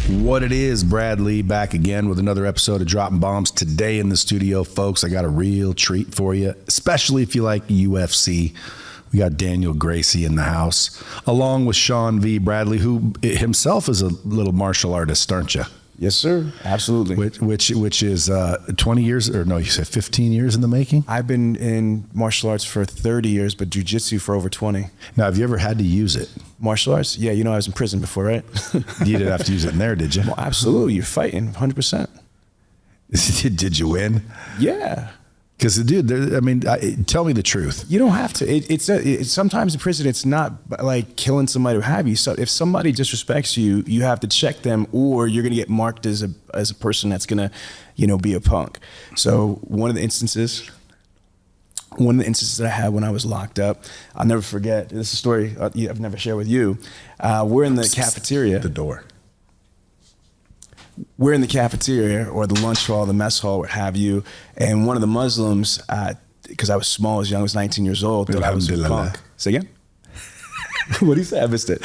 What it is, Brad Lee back again with another episode of Dropping Bombs. Today in the studio, folks, I got a real treat for you, especially if you like UFC. We got Daniel Gracie in the house, along with Sean V. Bradley, who himself is a little martial artist, aren't you? Yes, sir. Absolutely. Which is 20 years, or no, you said 15 years in the making? I've been in martial arts for 30 years, but jiu-jitsu for over 20. Now, have you ever had to use it? Martial arts? Yeah, you know I was in prison before, right? You didn't have to use it in there, did you? Well, absolutely. You're fighting 100%. Did you win? Yeah. Because, dude, tell me the truth. You don't have to. It's sometimes in prison, it's not like killing somebody or have you. So if somebody disrespects you, you have to check them, or you're going to get marked as a person that's going to, be a punk. So one of the instances that I had when I was locked up, I'll never forget. This is a story I've never shared with you. We're in the cafeteria. The door. We're in the cafeteria or the lunch hall, the mess hall, what have you. And one of the Muslims, because I was small, as young as 19 years old, thought I was a punk. Say again? What did you say? I missed it.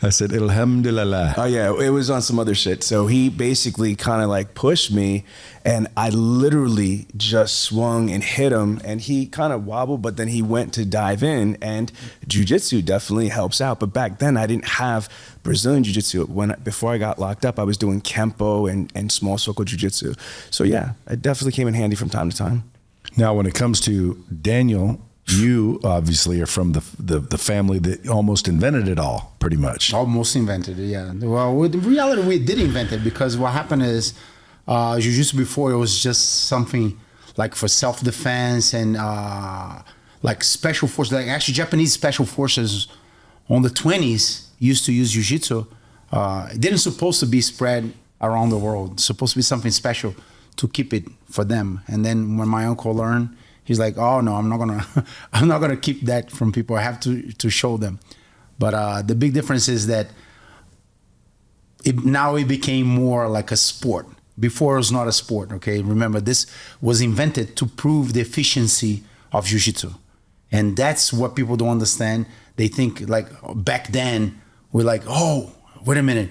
I said, Alhamdulillah. Oh, yeah. It was on some other shit. So he basically kind of like pushed me, and I literally just swung and hit him, and he kind of wobbled, but then he went to dive in, and jiu-jitsu definitely helps out. But back then, I didn't have Brazilian jiu-jitsu. Before I got locked up, I was doing Kempo and small circle jiu-jitsu. So, yeah, it definitely came in handy from time to time. Now, when it comes to Daniel, you obviously are from the family that almost invented it all, pretty much. Almost invented it, yeah. Well, in reality, we did invent it, because what happened is jiu-jitsu before, it was just something like for self-defense and like special forces. Like actually, Japanese special forces on the 20s used to use jiu-jitsu. It didn't supposed to be spread around the world. It's supposed to be something special to keep it for them. And then when my uncle learned, he's like, oh no, I'm not gonna keep that from people. I have to show them. But the big difference is that now it became more like a sport. Before it was not a sport, okay? Remember, this was invented to prove the efficiency of jiu-jitsu. And that's what people don't understand. They think like back then, we're like, oh, wait a minute.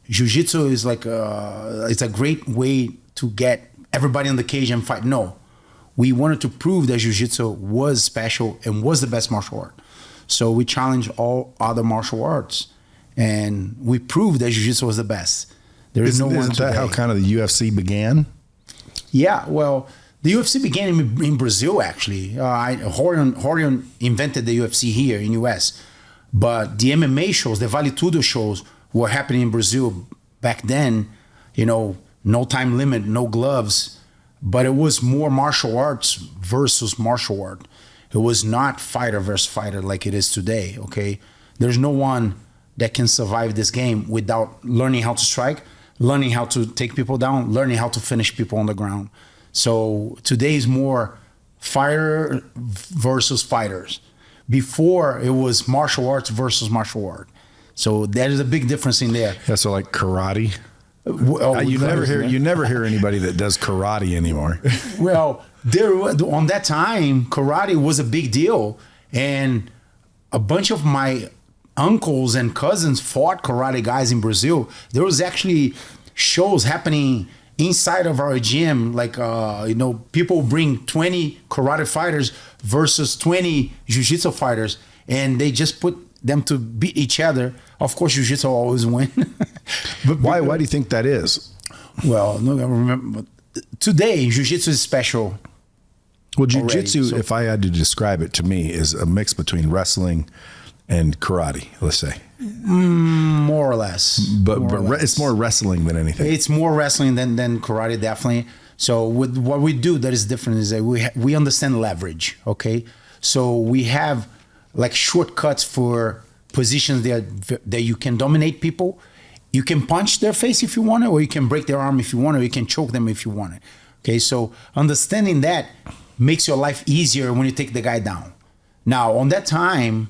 Jiu-jitsu is like, it's a great way to get everybody in the cage and fight. No. We wanted to prove that jiu-jitsu was special and was the best martial art. So we challenged all other martial arts, and we proved that jiu-jitsu was the best. There is no one Isn't that today. how kind of the UFC began? Yeah, well, the UFC began in Brazil, actually. Horion invented the UFC here in US. But the MMA shows, the Vale Tudo shows, were happening in Brazil back then. No time limit, no gloves. But it was more martial arts versus martial art. It was not fighter versus fighter like it is today, okay? There's no one that can survive this game without learning how to strike, learning how to take people down, learning how to finish people on the ground. So today is more fighter versus fighters. Before, it was martial arts versus martial art. So there is a big difference in there. Yeah, so like karate. Oh, You never hear anybody that does karate anymore. Well, on that time, karate was a big deal, and a bunch of my uncles and cousins fought karate guys in Brazil. There was actually shows happening inside of our gym, like people bring 20 karate fighters versus 20 jiu-jitsu fighters, and they just put them to beat each other. Of course, jiu-jitsu always win. But why do you think that is? Well, no, I remember today jiu-jitsu is special. Well, jiu-jitsu, already, so. if I had to describe it to me, is a mix between wrestling and karate, let's say. More or less. But it's more wrestling than anything. It's more wrestling than karate, definitely. So with what we do that is different is that we understand leverage, okay? So we have like shortcuts for positions that you can dominate people. You can punch their face if you want it, or you can break their arm if you want it, or you can choke them if you want it. Okay, so understanding that makes your life easier when you take the guy down. Now, on that time,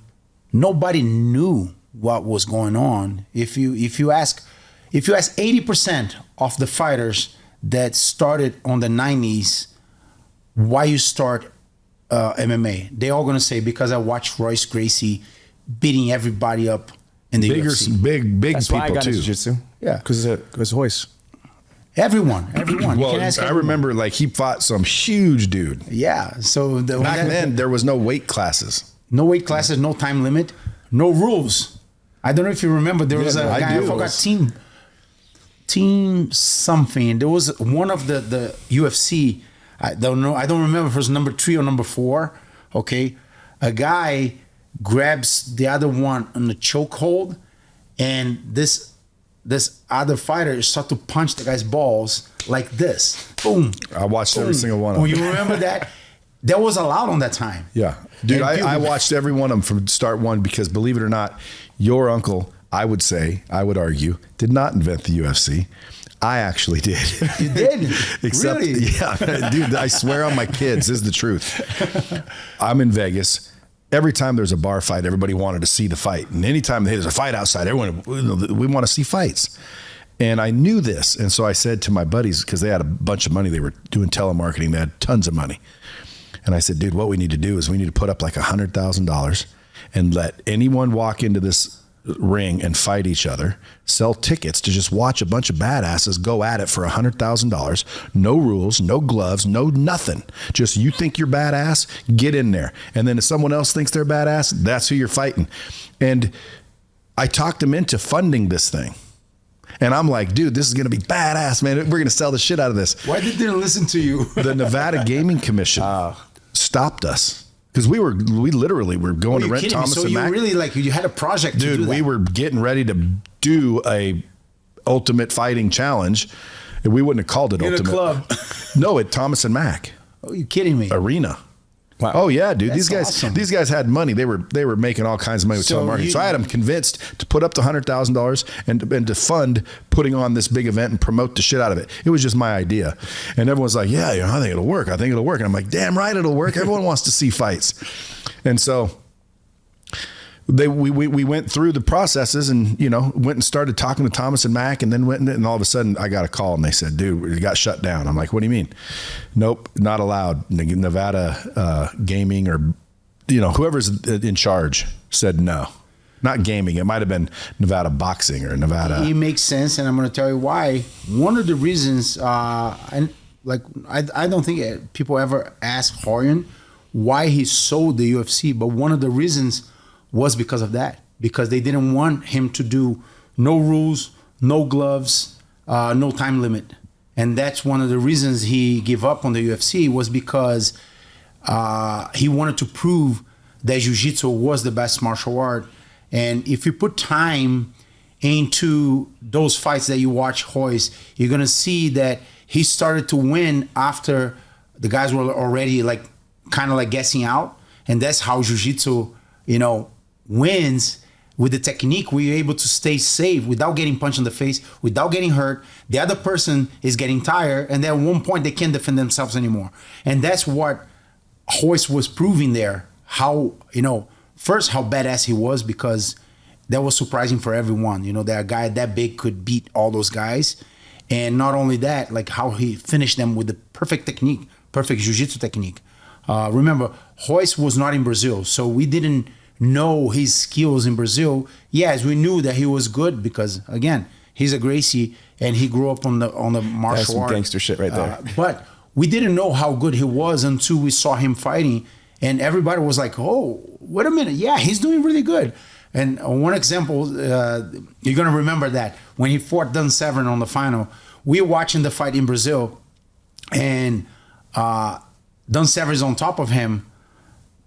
nobody knew what was going on. If you ask 80% of the fighters that started on the 90s, why you start MMA, they're all gonna say, because I watched Royce Gracie beating everybody up in the Bigger, UFC. big That's why I people got too. into jiu-jitsu. Yeah. Because Hoist. Everyone. You Well, can ask I everyone. remember like he fought some huge dude. Yeah. So Back then, there was no weight classes. no weight classes, no time limit, no rules. I don't know if you remember. There was a I guy, I do. forgot team something. There was one of the UFC. I don't know. I don't remember if it was number 3 or number 4. Okay, a guy grabs the other one on the chokehold, and this other fighter start to punch the guy's balls like this. Boom. I watched every Boom. single one of Oh, them. you remember that? That was allowed on that time. Yeah. Dude, And I people- watched every one of them from start one because believe it or not, your uncle, I would argue, did not invent the UFC. I actually did. You did? Except, Really? yeah, dude, I swear on my kids, this is the truth. I'm in Vegas. Every time there's a bar fight, everybody wanted to see the fight. And anytime there's a fight outside, everyone, we want to see fights. And I knew this. And so I said to my buddies, because they had a bunch of money, they were doing telemarketing, they had tons of money. And I said, dude, what we need to do is we need to put up like $100,000 and let anyone walk into this ring and fight each other, sell tickets to just watch a bunch of badasses go at it for $100,000. No rules, no gloves, no nothing. Just you think you're badass, get in there. And then if someone else thinks they're badass, that's who you're fighting. And I talked them into funding this thing. And I'm like, dude, this is going to be badass, man. We're going to sell the shit out of this. Why did they listen to you? The Nevada Gaming Commission stopped us because we literally were going to rent Thomas So and you Mack. really you had a project to do Dude, that. we were getting ready to do a ultimate fighting challenge. We wouldn't have called it In a ultimate. club. No, at Thomas and Mack Oh, you kidding me? Arena. Wow. Oh yeah, dude. That's awesome. These guys had money. They were making all kinds of money with So telemarketing. you- So I had them convinced to put up the $100,000 and to fund putting on this big event and promote the shit out of it. It was just my idea, and everyone's like, "Yeah, I think it'll work. I think it'll work." And I'm like, "Damn right, it'll work. Everyone wants to see fights," and so. We went through the processes and, went and started talking to Thomas and Mack and then and all of a sudden I got a call and they said, dude, it got shut down. I'm like, what do you mean? Nope, not allowed. Nevada gaming or, whoever's in charge said no. Not gaming. It might have been Nevada boxing or Nevada. It makes sense, and I'm going to tell you why. One of the reasons, I don't think people ever ask Rorion why he sold the UFC, but one of the reasons was because of that. Because they didn't want him to do no rules, no gloves, no time limit. And that's one of the reasons he gave up on the UFC was because he wanted to prove that jiu-jitsu was the best martial art. And if you put time into those fights that you watch Royce, you're going to see that he started to win after the guys were already kind of guessing out. And that's how jiu-jitsu, wins with the technique. We're able to stay safe without getting punched in the face, without getting hurt. The other person is getting tired, and then at one point they can't defend themselves anymore. And that's what Royce was proving there. How, first how badass he was, because that was surprising for everyone. That a guy that big could beat all those guys. And not only that, how he finished them with the perfect technique, perfect jiu-jitsu technique. Remember, Royce was not in Brazil, so we didn't know his skills in Brazil. Yes, we knew that he was good because, again, he's a Gracie and he grew up on the martial That's some art. gangster shit right there. But we didn't know how good he was until we saw him fighting, and everybody was like, "Oh, wait a minute! Yeah, he's doing really good." And one example, you're gonna remember that when he fought Don Severn on the final, we were watching the fight in Brazil, and Don Severn's on top of him,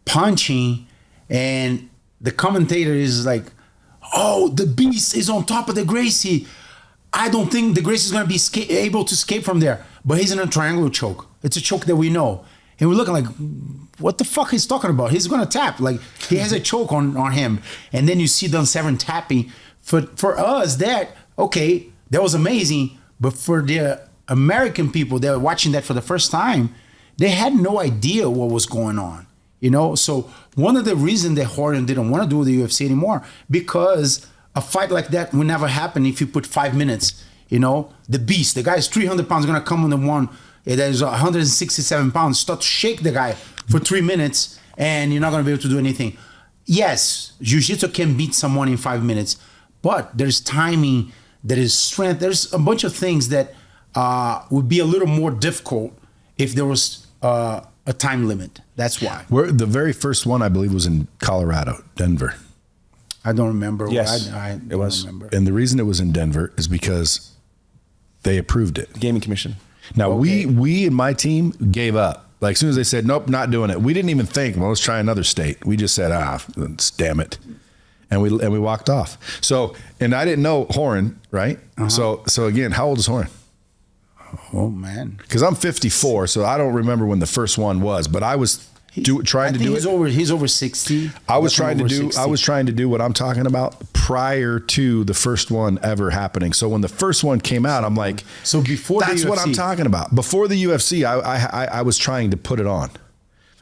punching, and the commentator is like, "Oh, the beast is on top of the Gracie. I don't think the Gracie is going to be able to escape from there." But he's in a triangular choke. It's a choke that we know. And we're looking like, what the fuck he's talking about? He's going to tap. He has a choke on him. And then you see Don Severn tapping. For us, that was amazing. But for the American people that were watching that for the first time, they had no idea what was going on. So one of the reasons that Rorion didn't want to do the UFC anymore, because a fight like that would never happen if you put 5 minutes. The beast, the guy is 300 pounds, going to come on the one that is 167 pounds, start to shake the guy for 3 minutes, and you're not going to be able to do anything. Yes, jiu-jitsu can beat someone in 5 minutes, But there's timing, there is strength. There's a bunch of things that would be a little more difficult if there was a time limit. That's why. The very first one, I believe, was in Colorado, Denver. I don't remember. Yes, I it was. don't remember. And the reason it was in Denver is because they approved it. The Gaming Commission. Now, we and my team gave up. Like, as soon as they said, nope, not doing it, we didn't even think, well, let's try another state. We just said, damn it. And we walked off. So, and I didn't know Horan, right? So again, how old is Horan? Oh, man. Because I'm 54, so I don't remember when the first one was, but I was trying to do it. He's over 60. I was trying to do what I'm talking about prior to the first one ever happening. So when the first one came out, I'm like, so before that's the UFC. what I'm talking about. Before the UFC, I was trying to put it on.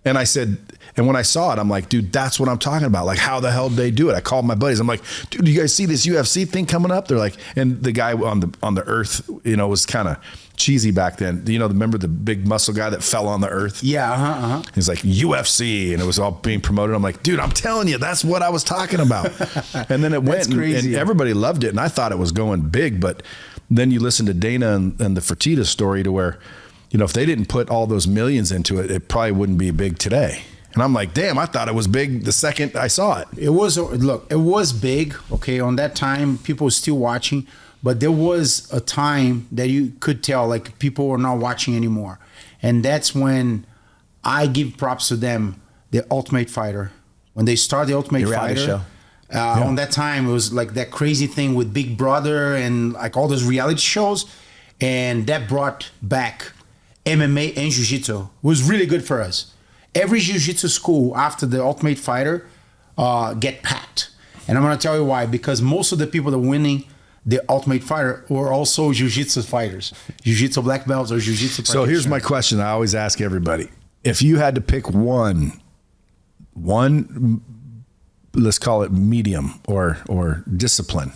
And I said, and when I saw it, I'm like, dude, that's what I'm talking about. Like, how the hell did they do it? I called my buddies. I'm like, dude, do you guys see this UFC thing coming up? They're like, and the guy on the earth, was kind of cheesy back then. Remember the big muscle guy that fell on the earth? Yeah, He's like, UFC, and it was all being promoted. I'm like, dude, I'm telling you, that's what I was talking about. And then it went, and everybody loved it, and I thought it was going big. But then you listen to Dana and the Fertitta story to where, if they didn't put all those millions into it, it probably wouldn't be big today. And I'm like, damn, I thought it was big the second I saw it. It was big. Okay, on that time, people were still watching, but there was a time that you could tell, like, people were not watching anymore. And that's when I give props to them, the Ultimate Fighter. When they started the Ultimate Fighter show. On that time, it was like that crazy thing with Big Brother and like all those reality shows. And that brought back MMA and Jiu-Jitsu. It was really good for us. Every Jiu-Jitsu school after the Ultimate Fighter get packed. And I'm going to tell you why. Because most of the people that were winning the Ultimate Fighter were also Jiu-Jitsu fighters. Jiu-Jitsu black belts or Jiu-Jitsu So here's my question I always ask everybody. If you had to pick one, let's call it medium or discipline.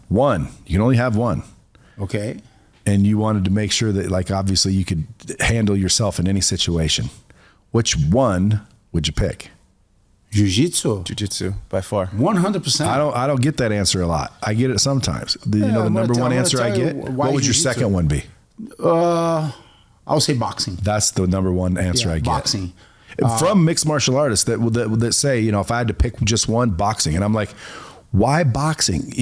One, you can only have one. Okay. And you wanted to make sure that, like, obviously you could handle yourself in any situation. Which one would you pick? Jiu-Jitsu. Jiu-Jitsu, by far. 100%. I don't get that answer a lot. I get it sometimes. The number one answer I get. What would your second one be? I would say boxing. That's the number one answer I get. Boxing. From mixed martial artists that say, if I had to pick just one, boxing. And I'm like, why boxing?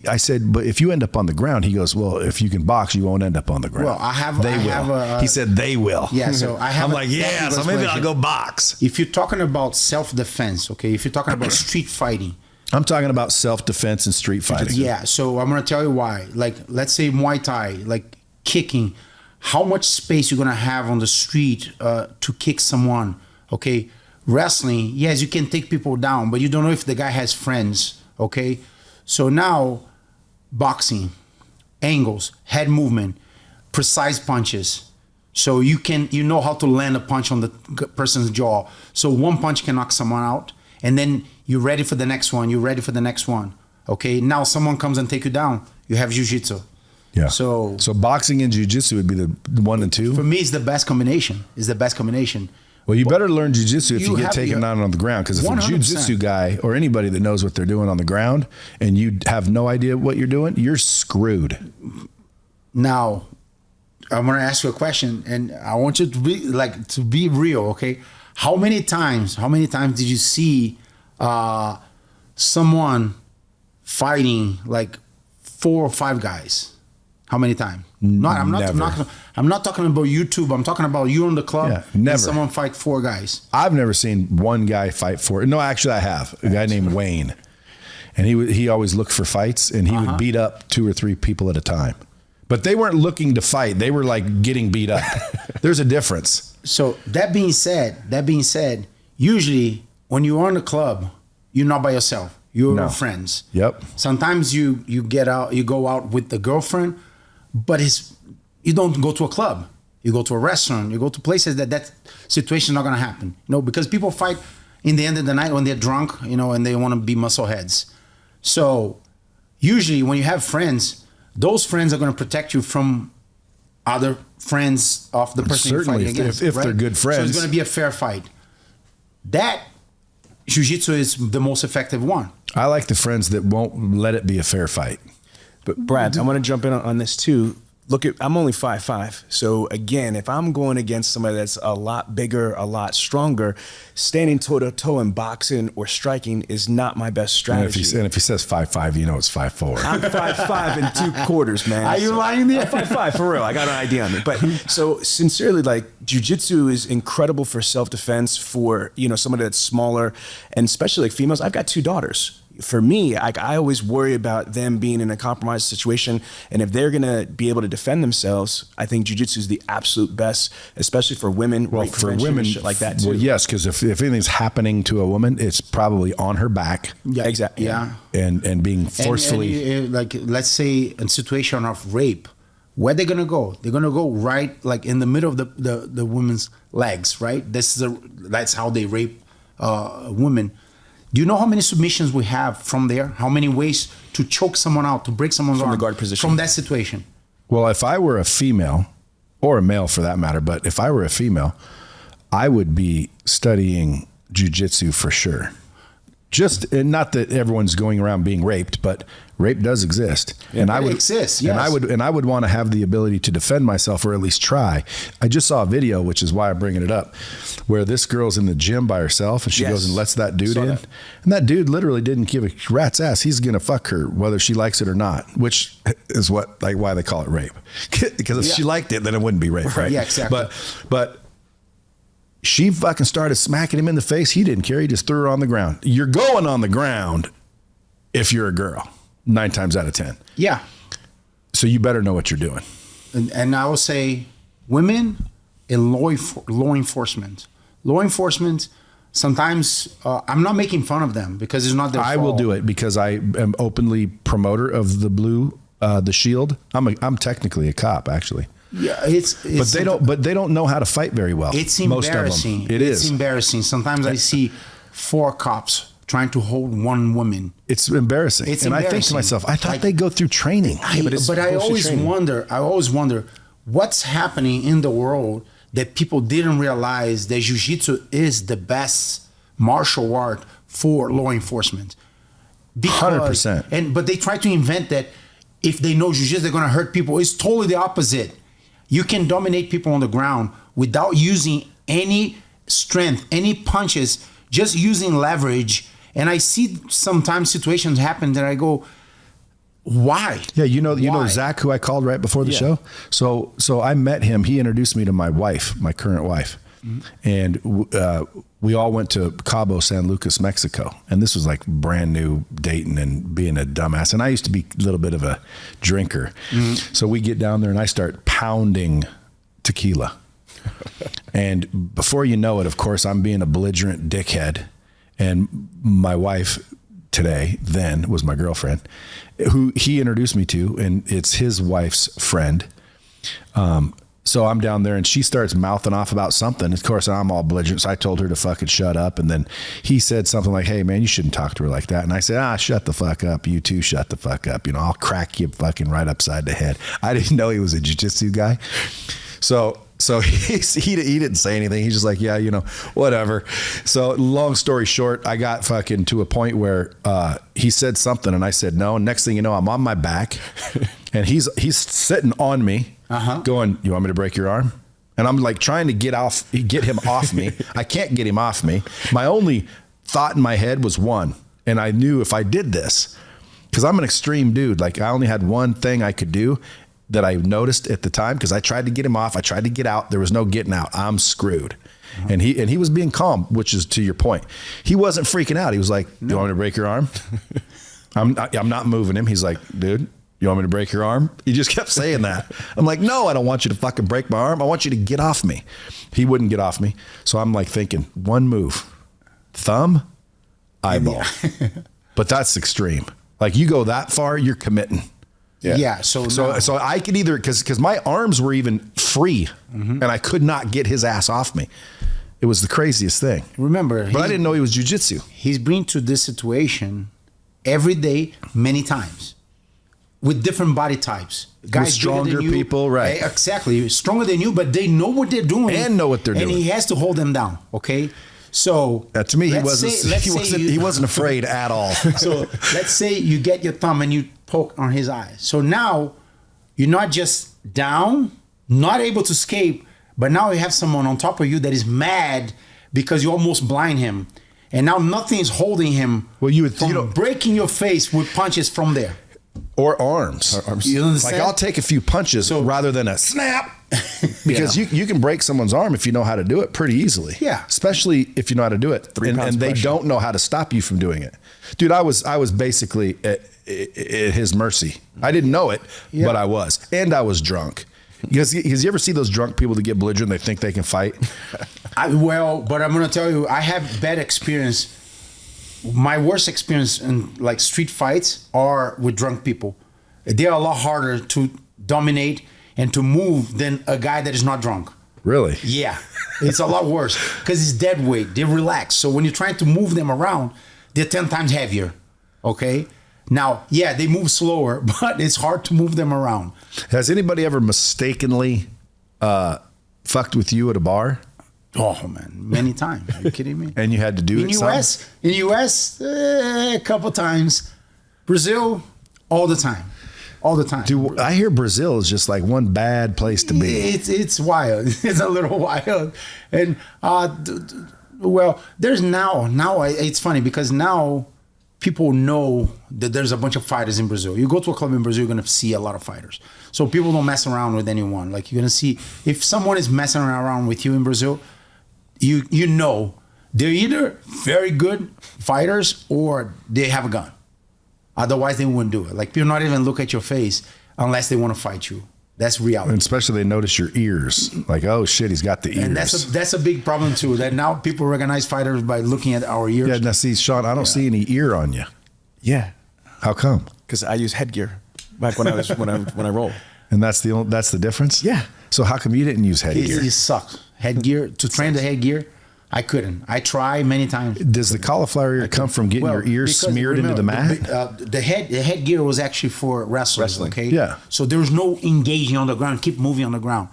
I said, but if you end up on the ground, he goes, well, if you can box, you won't end up on the ground. Well, he said they will. Yeah, so I have. I'm like, yeah, so maybe I'll go box. If you're talking about self-defense, okay, if you're talking about street fighting. I'm talking about self-defense and street fighting. Yeah, so I'm going to tell you why. Like, let's say Muay Thai, like kicking. How much space you're going to have on the street to kick someone, okay? Wrestling, yes, you can take people down, but you don't know if the guy has friends, okay? So now, boxing, angles, head movement, precise punches. So you know how to land a punch on the person's jaw. So one punch can knock someone out, and then you're ready for the next one. You're ready for the next one. Okay, now someone comes and take you down. You have jiu-jitsu. Yeah. So boxing and jiu-jitsu would be the 1 and 2? For me, it's the best combination. Well, you better learn jiu-jitsu if you get taken down on the ground, because if 100%. A jiu-jitsu guy or anybody that knows what they're doing on the ground and you have no idea what you're doing, you're screwed. Now, I'm going to ask you a question, and I want you to be real, okay? How many times did you see someone fighting like 4 or 5 guys? How many times? I'm not talking about YouTube. I'm talking about you in the club. Yeah, never. And someone fight 4 guys. I've never seen one guy fight 4. No, actually, I have. A guy named Wayne, and he always looked for fights, and he would beat up 2 or 3 people at a time. But they weren't looking to fight. They were like getting beat up. There's a difference. So that being said, usually when you're in the club, you're not by yourself. You're with friends. Yep. Sometimes you go out with the girlfriend, but you don't go to a club. You go to a restaurant. You go to places that situation is not going to happen. Because people fight in the end of the night when they're drunk, and they want to be muscle heads. So usually when you have friends, those friends are going to protect you from other friends of the person you're fighting against. If they're good friends. So it's going to be a fair fight. That jiu-jitsu is the most effective one. I like the friends that won't let it be a fair fight. But Brad, I want to jump in on this too. Look, I'm only 5'5". So again, if I'm going against somebody that's a lot bigger, a lot stronger, standing toe to toe in boxing or striking is not my best strategy. And if he says 5'5", you know it's 5'4". I'm 5'5" and 2/4, man. Are you lying there? I'm 5'5", for real. I got an idea on it. But so sincerely, like, jiu-jitsu is incredible for self-defense for, you know, somebody that's smaller, and especially like females. I've got 2 daughters. For me, I always worry about them being in a compromised situation, and if they're gonna be able to defend themselves, I think jiu-jitsu is the absolute best, especially for women. Well, for women, shit like that too. Well, yes, because if anything's happening to a woman, it's probably on her back. Yeah, exactly. Yeah, and being forcefully. And, like, let's say a situation of rape, where they're gonna go? They're gonna go right, like, in the middle of the woman's legs, right? That's how they rape a woman. Do you know how many submissions we have from there? How many ways to choke someone out, to break someone's arm the guard position from that situation? Well, if I were a female, or a male for that matter, but if I were a female, I would be studying jiu-jitsu for sure. Just, and not that everyone's going around being raped, but rape does exist. And it exists, yes. And I would want to have the ability to defend myself, or at least try. I just saw a video, which is why I'm bringing it up, where this girl's in the gym by herself, and she goes and lets that dude in. That. And that dude literally didn't give a rat's ass. He's going to fuck her, whether she likes it or not, which is why they call it rape. Because if she liked it, then it wouldn't be rape, right? Yeah, exactly. But she fucking started smacking him in the face. He didn't care. He just threw her on the ground. You're going on the ground if you're a girl, 9 times out of 10. Yeah. So you better know what you're doing. And I will say, women in law enforcement. Law enforcement, sometimes I'm not making fun of them because it's not their fault. I will do it because I am openly promoter of the blue, the shield. I'm technically a cop, actually. Yeah, but they don't know how to fight very well. It's embarrassing. Most of them. It's embarrassing. Sometimes I see 4 cops trying to hold 1 woman. It's embarrassing. And I think to myself, I thought they go through training. But I always wonder what's happening in the world that people didn't realize that jiu-jitsu is the best martial art for law enforcement. 100%. But they try to invent that if they know jiu-jitsu, they're going to hurt people. It's totally the opposite. You can dominate people on the ground without using any strength, any punches, just using leverage. And I see sometimes situations happen that I go, why? Yeah, you know Zach, who I called right before the show. So I met him. He introduced me to my wife, my current wife, and we all went to Cabo San Lucas, Mexico. And this was like brand new dating and being a dumbass. And I used to be a little bit of a drinker. So we get down there and I start pounding tequila. And before you know it, of course, I'm being a belligerent dickhead. And my wife then was my girlfriend, who he introduced me to, and it's his wife's friend. So I'm down there and she starts mouthing off about something. Of course, I'm all belligerent. So I told her to fucking shut up. And then he said something like, "Hey man, you shouldn't talk to her like that." And I said, "Shut the fuck up. You too, shut the fuck up. You know, I'll crack you fucking right upside the head." I didn't know he was a jiu-jitsu guy. So he didn't say anything. He's just like, "Yeah, you know, whatever." So long story short, I got fucking to a point where he said something and I said no. And next thing you know, I'm on my back and he's sitting on me going, "You want me to break your arm?" And I'm like trying to get him off me. I can't get him off me. My only thought in my head was one. And I knew if I did this, because I'm an extreme dude, like I only had one thing I could do that I noticed at the time, because I tried to get him off. I tried to get out. There was no getting out. I'm screwed. And he was being calm, which is to your point. He wasn't freaking out. He was like, "Do you want me to break your arm?" I'm not moving him. He's like, "Dude, you want me to break your arm?" He just kept saying that. I'm like, "No, I don't want you to fucking break my arm. I want you to get off me." He wouldn't get off me. So I'm like thinking, one move, thumb, eyeball. But that's extreme. Like you go that far, you're committing. Yeah. So I could either, because my arms were even free and I could not get his ass off me. It was the craziest thing. Remember, but I didn't know he was jiu-jitsu. He's been to this situation every day, many times, with different body types. Guys, with stronger people, right? Exactly, stronger than you, but they know what they're doing and know what they're doing. And he has to hold them down. Okay, So To me, he let's wasn't. say- let's He say wasn't. you- He wasn't afraid at all. So let's say you get your thumb and you poke on his eye. So now you're not just down, not able to escape, but now you have someone on top of you that is mad because you almost blind him. And now nothing is holding him Well, you from breaking your face with punches from there. or arms. You understand? Like I'll take a few punches rather than a snap, because you can break someone's arm if you know how to do it pretty easily. Yeah. especially if you know how to do it, and they don't know how to stop you from doing it. Dude, I was basically at his mercy. I didn't know it, but I was, and I was drunk. Because you ever see those drunk people that get belligerent? They think they can fight. But I'm gonna tell you, I have bad experience. My worst experience in like street fights are with drunk people. They are a lot harder to dominate and to move than a guy that is not drunk. Really? Yeah, it's a lot worse because it's dead weight. They're relaxed. So when you're trying to move them around, they're 10 times heavier. Okay. Now, yeah, they move slower, but it's hard to move them around. Has anybody ever mistakenly fucked with you at a bar? Oh man, many times. Are you kidding me? And you had to do in it US, in US, a couple times. Brazil, all the time, all the time. Dude, I hear Brazil is just like one bad place to be. It's wild. It's a little wild, and well, there's now it's funny because now people know that there's a bunch of fighters in Brazil. You go to a club in Brazil, you're gonna see a lot of fighters. So people don't mess around with anyone. Like you're gonna see if someone is messing around with you in Brazil, you know they're either very good fighters or they have a gun. Otherwise, they wouldn't do it. Like people not even look at your face unless they want to fight you. That's reality. And especially they notice your ears. Like, oh shit, he's got the ears. And that's a big problem too. That now people recognize fighters by looking at our ears. Yeah, now see, Sean, I don't see any ear on you. Yeah, How come? because I use headgear back when I was when I roll. And that's the difference? Yeah. So how come you didn't use headgear? It sucks. Headgear to train the headgear, I couldn't. I tried many times. Does the cauliflower ear come from getting your ears because smeared into the mat? The headgear was actually for wrestling. Okay. Yeah. So there was no engaging on the ground. Keep moving on the ground.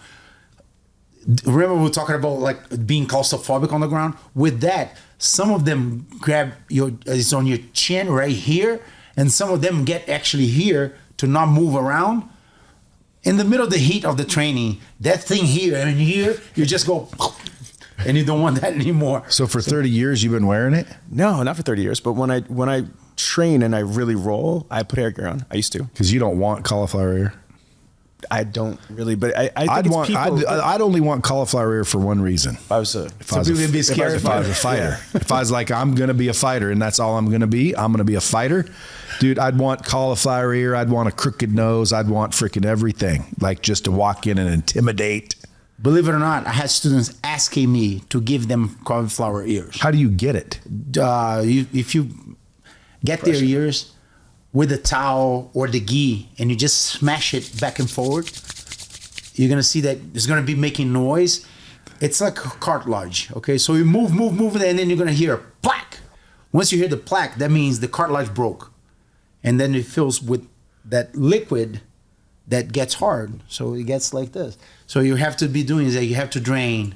Remember we were talking about like being claustrophobic on the ground. With that, some of them grab it's on your chin right here, and some of them get actually here to not move around. In the middle of the heat of the training, that thing here and here, you just go, and you don't want that anymore. So for 30 years you've been wearing it? No, not for 30 years. But when I train and I really roll, I put headgear on. I used to. Because you don't want cauliflower ear? I don't really, but I think I'd only want cauliflower ear for one reason. if I was a, If I was a fighter. If I was like, I'm going to be a fighter and that's all I'm going to be, I'm going to be a fighter. Dude, I'd want cauliflower ear. I'd want a crooked nose. I'd want freaking everything. Like just to walk in and intimidate. Believe it or not, I had students asking me to give them cauliflower ears. How do you get it? If you get their ears with a towel or the gi and you just smash it back and forward, you're gonna see that it's gonna be making noise. It's like cartilage. Okay, so you move, and then you're gonna hear a plack. Once you hear the plaque, that means the cartilage broke, and then it fills with that liquid that gets hard. So it gets like this. So you have to be doing is that you have to drain,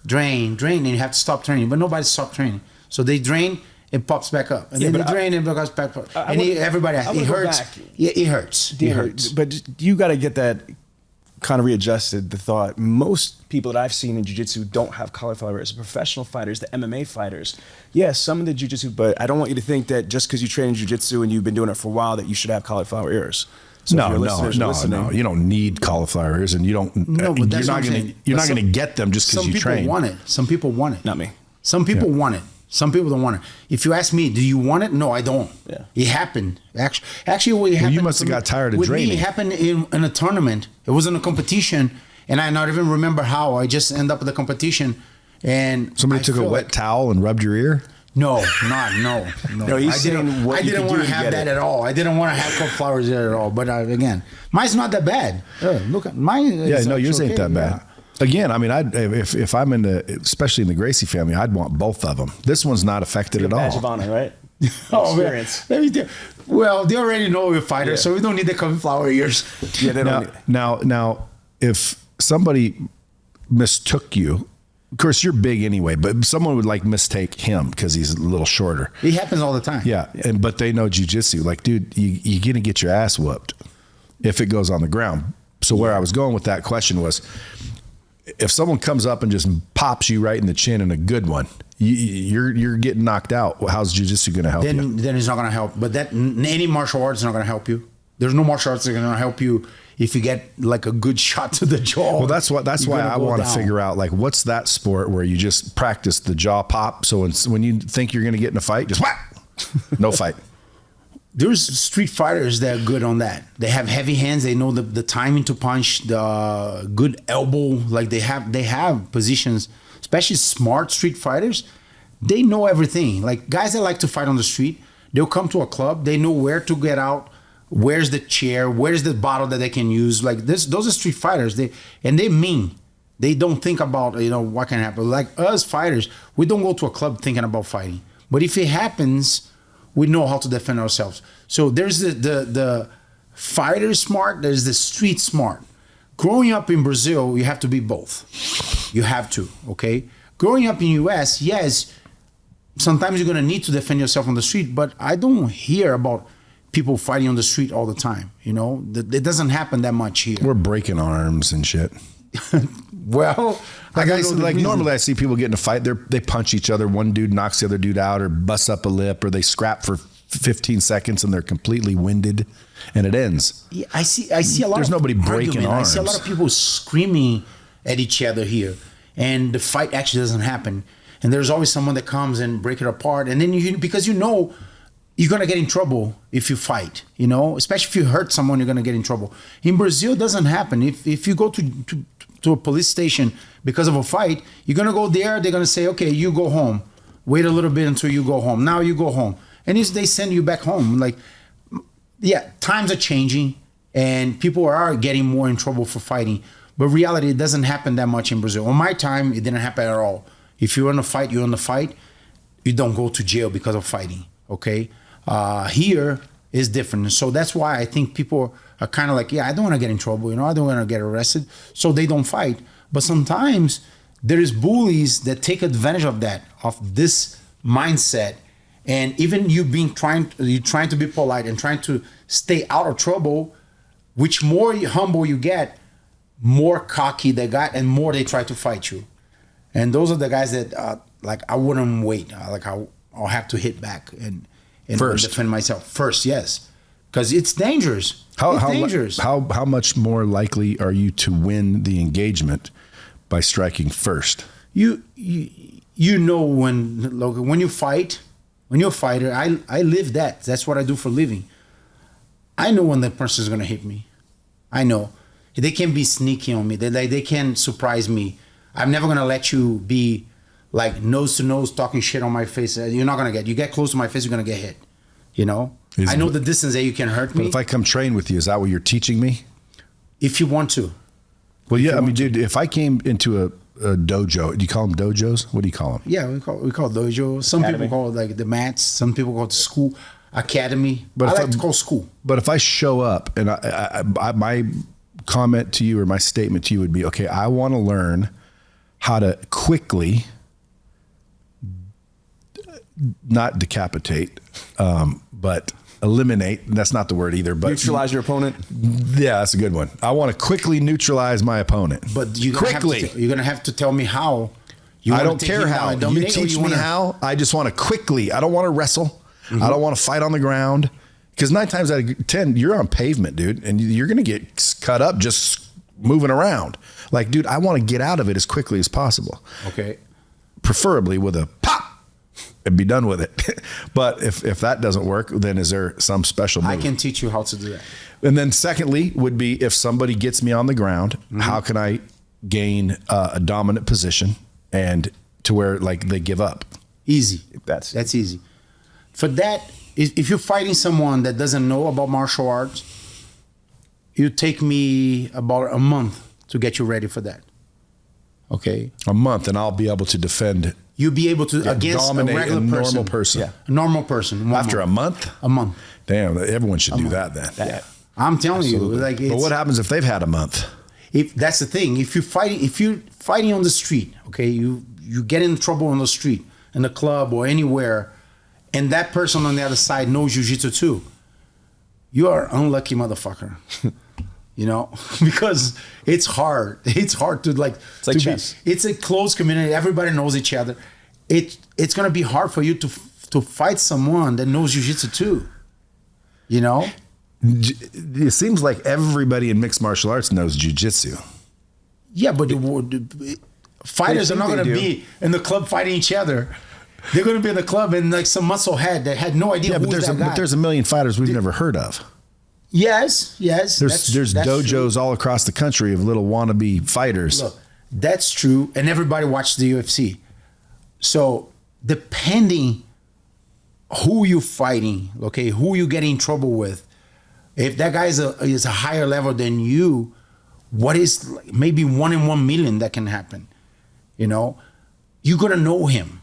and you have to stop training. But nobody stopped training. So they drain, it pops back up, and then they drain, and it goes back up. Everybody, it hurts. Yeah, it hurts. It hurts. But you got to get that kind of readjusted. The thought most people that I've seen in jiu-jitsu don't have cauliflower ears. The professional fighters, the MMA fighters, yes, some of the jiu-jitsu, but I don't want you to think that just because you train in jiu-jitsu and you've been doing it for a while that you should have cauliflower ears. So No. You don't need cauliflower ears, and you don't. No, but that's you're what not I'm going to. saying. You're But not going to get them just because you train. Some people want it. Not me. Some people want it. Some people don't want it. If you ask me, do you want it? No, I don't. Yeah. It happened. Actually, what happened. you must have got tired of with draining. me, it happened in a tournament. It was in a competition, and I not even remember how. I just end up at the competition, and Somebody I took a feel wet like- towel and rubbed your ear. No. No, he's saying what I you didn't could want do to to have get that it. at all. I didn't want to have cauliflowers there at all. But again, mine's not that bad. Look at mine. Yeah, no, yours ain't that bad. Again, I mean, if I'm especially in the Gracie family, I'd want both of them. This one's not affected at Badge all. of honor, right? Oh, Experience. man. Let me well, they already know we're fighters, so we don't need the cauliflower ears. Yeah, they don't. Now, if somebody mistook you of course, you're big anyway, but someone would like mistake him because he's a little shorter. It happens all the time. Yeah, but they know jiu-jitsu. Like, dude, you're going to get your ass whooped if it goes on the ground. So where I was going with that question was, if someone comes up and just pops you right in the chin in a good one, you're getting knocked out. How's jiu-jitsu going to help you? Then it's not going to help. But any martial arts is not going to help you. There's no martial arts that are going to help you if you get like a good shot to the jaw. Well, that's why I want to figure out, like, what's that sport where you just practice the jaw pop? So when you think you're going to get in a fight, just whack, no fight. There's street fighters that are good on that. They have heavy hands. They know the timing to punch, the good elbow. Like they have positions, especially smart street fighters. They know everything. Like guys that like to fight on the street, they'll come to a club. They know where to get out. Where's the chair? Where's the bottle that they can use? Like this, those are street fighters. They mean. They don't think about what can happen. Like us fighters, we don't go to a club thinking about fighting. But if it happens, we know how to defend ourselves. So there's the fighter smart. There's the street smart. Growing up in Brazil, you have to be both. You have to. Okay. Growing up in US, yes, sometimes you're gonna need to defend yourself on the street. But I don't hear about people fighting on the street all the time. It doesn't happen that much here. We're breaking arms and shit. Well, normally I see people get in a fight. They punch each other. One dude knocks the other dude out, or busts up a lip, or they scrap for 15 seconds and they're completely winded, and it ends. Yeah, I see a lot. There's nobody breaking arms. I see a lot of people screaming at each other here, and the fight actually doesn't happen. And there's always someone that comes and break it apart, and then because you're gonna get in trouble if you fight, especially if you hurt someone, you're gonna get in trouble. In Brazil, it doesn't happen. If you go to a police station because of a fight, you're gonna go there, they're gonna say, okay, you go home. Wait a little bit until you go home. Now you go home. And they send you back home. Like, yeah, times are changing and people are getting more in trouble for fighting. But reality, it doesn't happen that much in Brazil. On my time, it didn't happen at all. If you're in a fight, you're in a fight. You don't go to jail because of fighting, okay? Here is different. So that's why I think people are kind of like, yeah, I don't want to get in trouble. I don't want to get arrested. So they don't fight. But sometimes there is bullies that take advantage of that, of this mindset. And even you trying to be polite and trying to stay out of trouble, which more humble you get, more cocky they got and more they try to fight you. And those are the guys that I wouldn't wait. I'll have to hit back and first defend myself first. Yes, because it's dangerous. It's dangerous. How much more likely are you to win the engagement by striking first? When you fight, when you're a fighter, I live that. That's what I do for a living. I know when the person is gonna hit me. I know they can be sneaky on me. They can surprise me. I'm never gonna let you be like nose to nose talking shit on my face. You're not gonna you get close to my face, you're gonna get hit. I know the distance that you can hurt me. But if I come train with you, is that what you're teaching me? If you want to. Well, yeah. I mean, dude, if I came into a dojo, do you call them dojos? What do you call them? Yeah, we call dojo. Some people call it like the mats. Some people call it school, academy. But I like to call school. But if I show up and my comment to you or my statement to you would be, okay, I want to learn how to quickly, not decapitate, but eliminate. That's not the word either. But neutralize your opponent. Yeah, that's a good one. I want to quickly neutralize my opponent. But you're gonna have to tell me how. I don't care how. You teach me how. I just want to quickly. I don't want to wrestle. Mm-hmm. I don't want to fight on the ground. Because 9 times out of 10, you're on pavement, dude, and you're gonna get cut up just moving around. Like, dude, I want to get out of it as quickly as possible. Okay. Preferably with a pop and be done with it. But if that doesn't work, then is there some special move? I can teach you how to do that. And then secondly would be, if somebody gets me on the ground, mm-hmm. how can I gain a dominant position and to where like they give up? Easy. That's easy. For that, if you're fighting someone that doesn't know about martial arts, it take me about a month to get you ready for that. Okay. A month, and I'll be able to defend. You'll be able to against a regular normal person. Yeah. A normal person. After a month? A month. Damn, everyone should do that then. Yeah. I'm telling you, like, but what happens if they've had a month? If that's the thing, if you're fighting on the street, okay? You get in trouble on the street, in the club or anywhere, and that person on the other side knows jiu-jitsu too. You are unlucky motherfucker. You know, because it's hard. It's hard to like. It's like chess. It's a close community. Everybody knows each other. It's gonna be hard for you to fight someone that knows jiu-jitsu too. You know, It seems like everybody in mixed martial arts knows jiu-jitsu. yeah, but fighters are not gonna be in the club fighting each other. They're gonna be in the club and like some musclehead that had no idea Yeah, who but was that guy. but there's a million fighters we've never heard of. Yes. There's that's dojos true. all across the country of little wannabe fighters. Look, that's true, and everybody watches the UFC. So depending who you're fighting, okay, who you get in trouble with, if that guy is a higher level than you, what is maybe 1 in 1 million that can happen? You know, you gotta know him.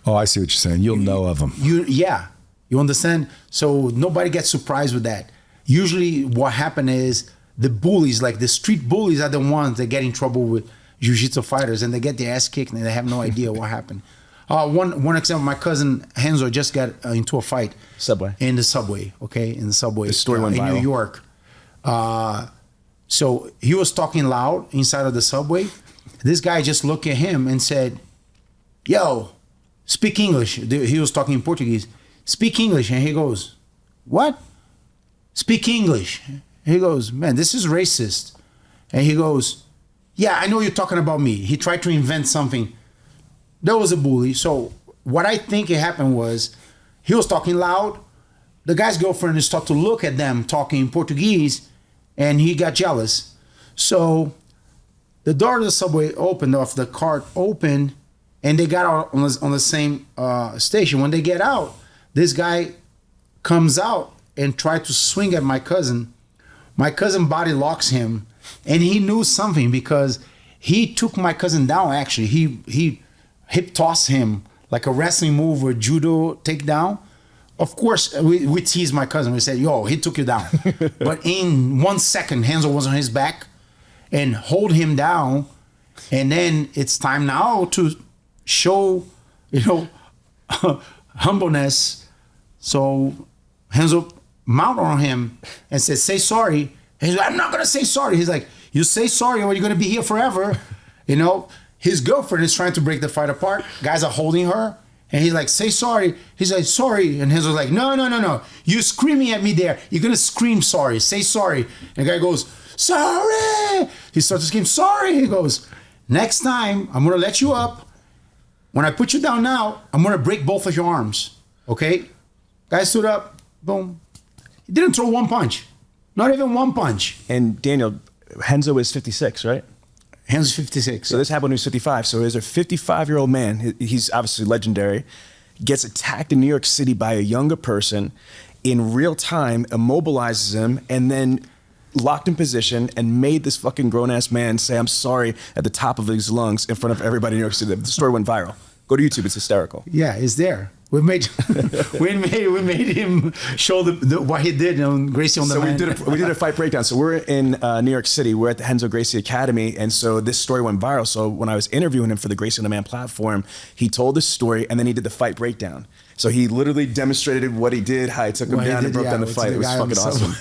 Oh, I see what you're saying. You'll know of them. You understand? So nobody gets surprised with that. Usually what happens is the bullies, like the street bullies, are the ones that get in trouble with jiu-jitsu fighters, and they get their ass kicked and they have no idea what happened. One example, my cousin Henzo just got into a fight. In the subway, okay? In the subway. The story went in viral. New York. So he was talking loud inside of the subway. This guy just looked at him and said, yo, speak English. He was talking in Portuguese. Speak English. And he goes, what? Speak English. He goes, man, this is racist. And he goes, yeah, I know you're talking about me. He tried to invent something. There was a bully. So what I think it happened was he was talking loud. The guy's girlfriend started to look at them talking in Portuguese, and he got jealous. So the door of the subway opened, of the cart opened, and they got out on the same station. When they get out, this guy comes out and tried to swing at my cousin. My cousin body locks him, and he knew something because he took my cousin down. Actually, he hip tossed him like a wrestling move or judo takedown. Of course, we teased my cousin. We said, "Yo, he took you down," but in 1 second, Hanzo was on his back and hold him down. And then it's time now to show, humbleness. So Hanzo mount on him and said, say sorry. And he's like, I'm not going to say sorry. He's like, you say sorry or you're going to be here forever. His girlfriend is trying to break the fight apart. Guys are holding her. And he's like, say sorry. He's like, sorry. And Hanzo's like, no. You're screaming at me there. You're going to scream sorry. Say sorry. And the guy goes, sorry. He starts to scream, sorry. He goes, next time, I'm going to let you up. When I put you down now, I'm going to break both of your arms. Okay? Guy stood up. Boom. He didn't throw one punch. Not even one punch. And Daniel, Henzo is 56, right? Henzo's 56. So this happened when he was 55. So he's a 55-year-old man. He's obviously legendary. Gets attacked in New York City by a younger person in real time, immobilizes him, and then locked in position and made this fucking grown-ass man say, I'm sorry, at the top of his lungs in front of everybody in New York City. The story went viral. Go to YouTube. It's hysterical. Yeah, it's there. We made we made him show the what he did on Gracie On Demand. So we did a fight breakdown. So we're in New York City. We're at the Henzo Gracie Academy, and so this story went viral. So when I was interviewing him for the Gracie On Demand platform, he told the story, and then he did the fight breakdown. So he literally demonstrated what he did, how he took him down and broke down the fight. It was fucking awesome.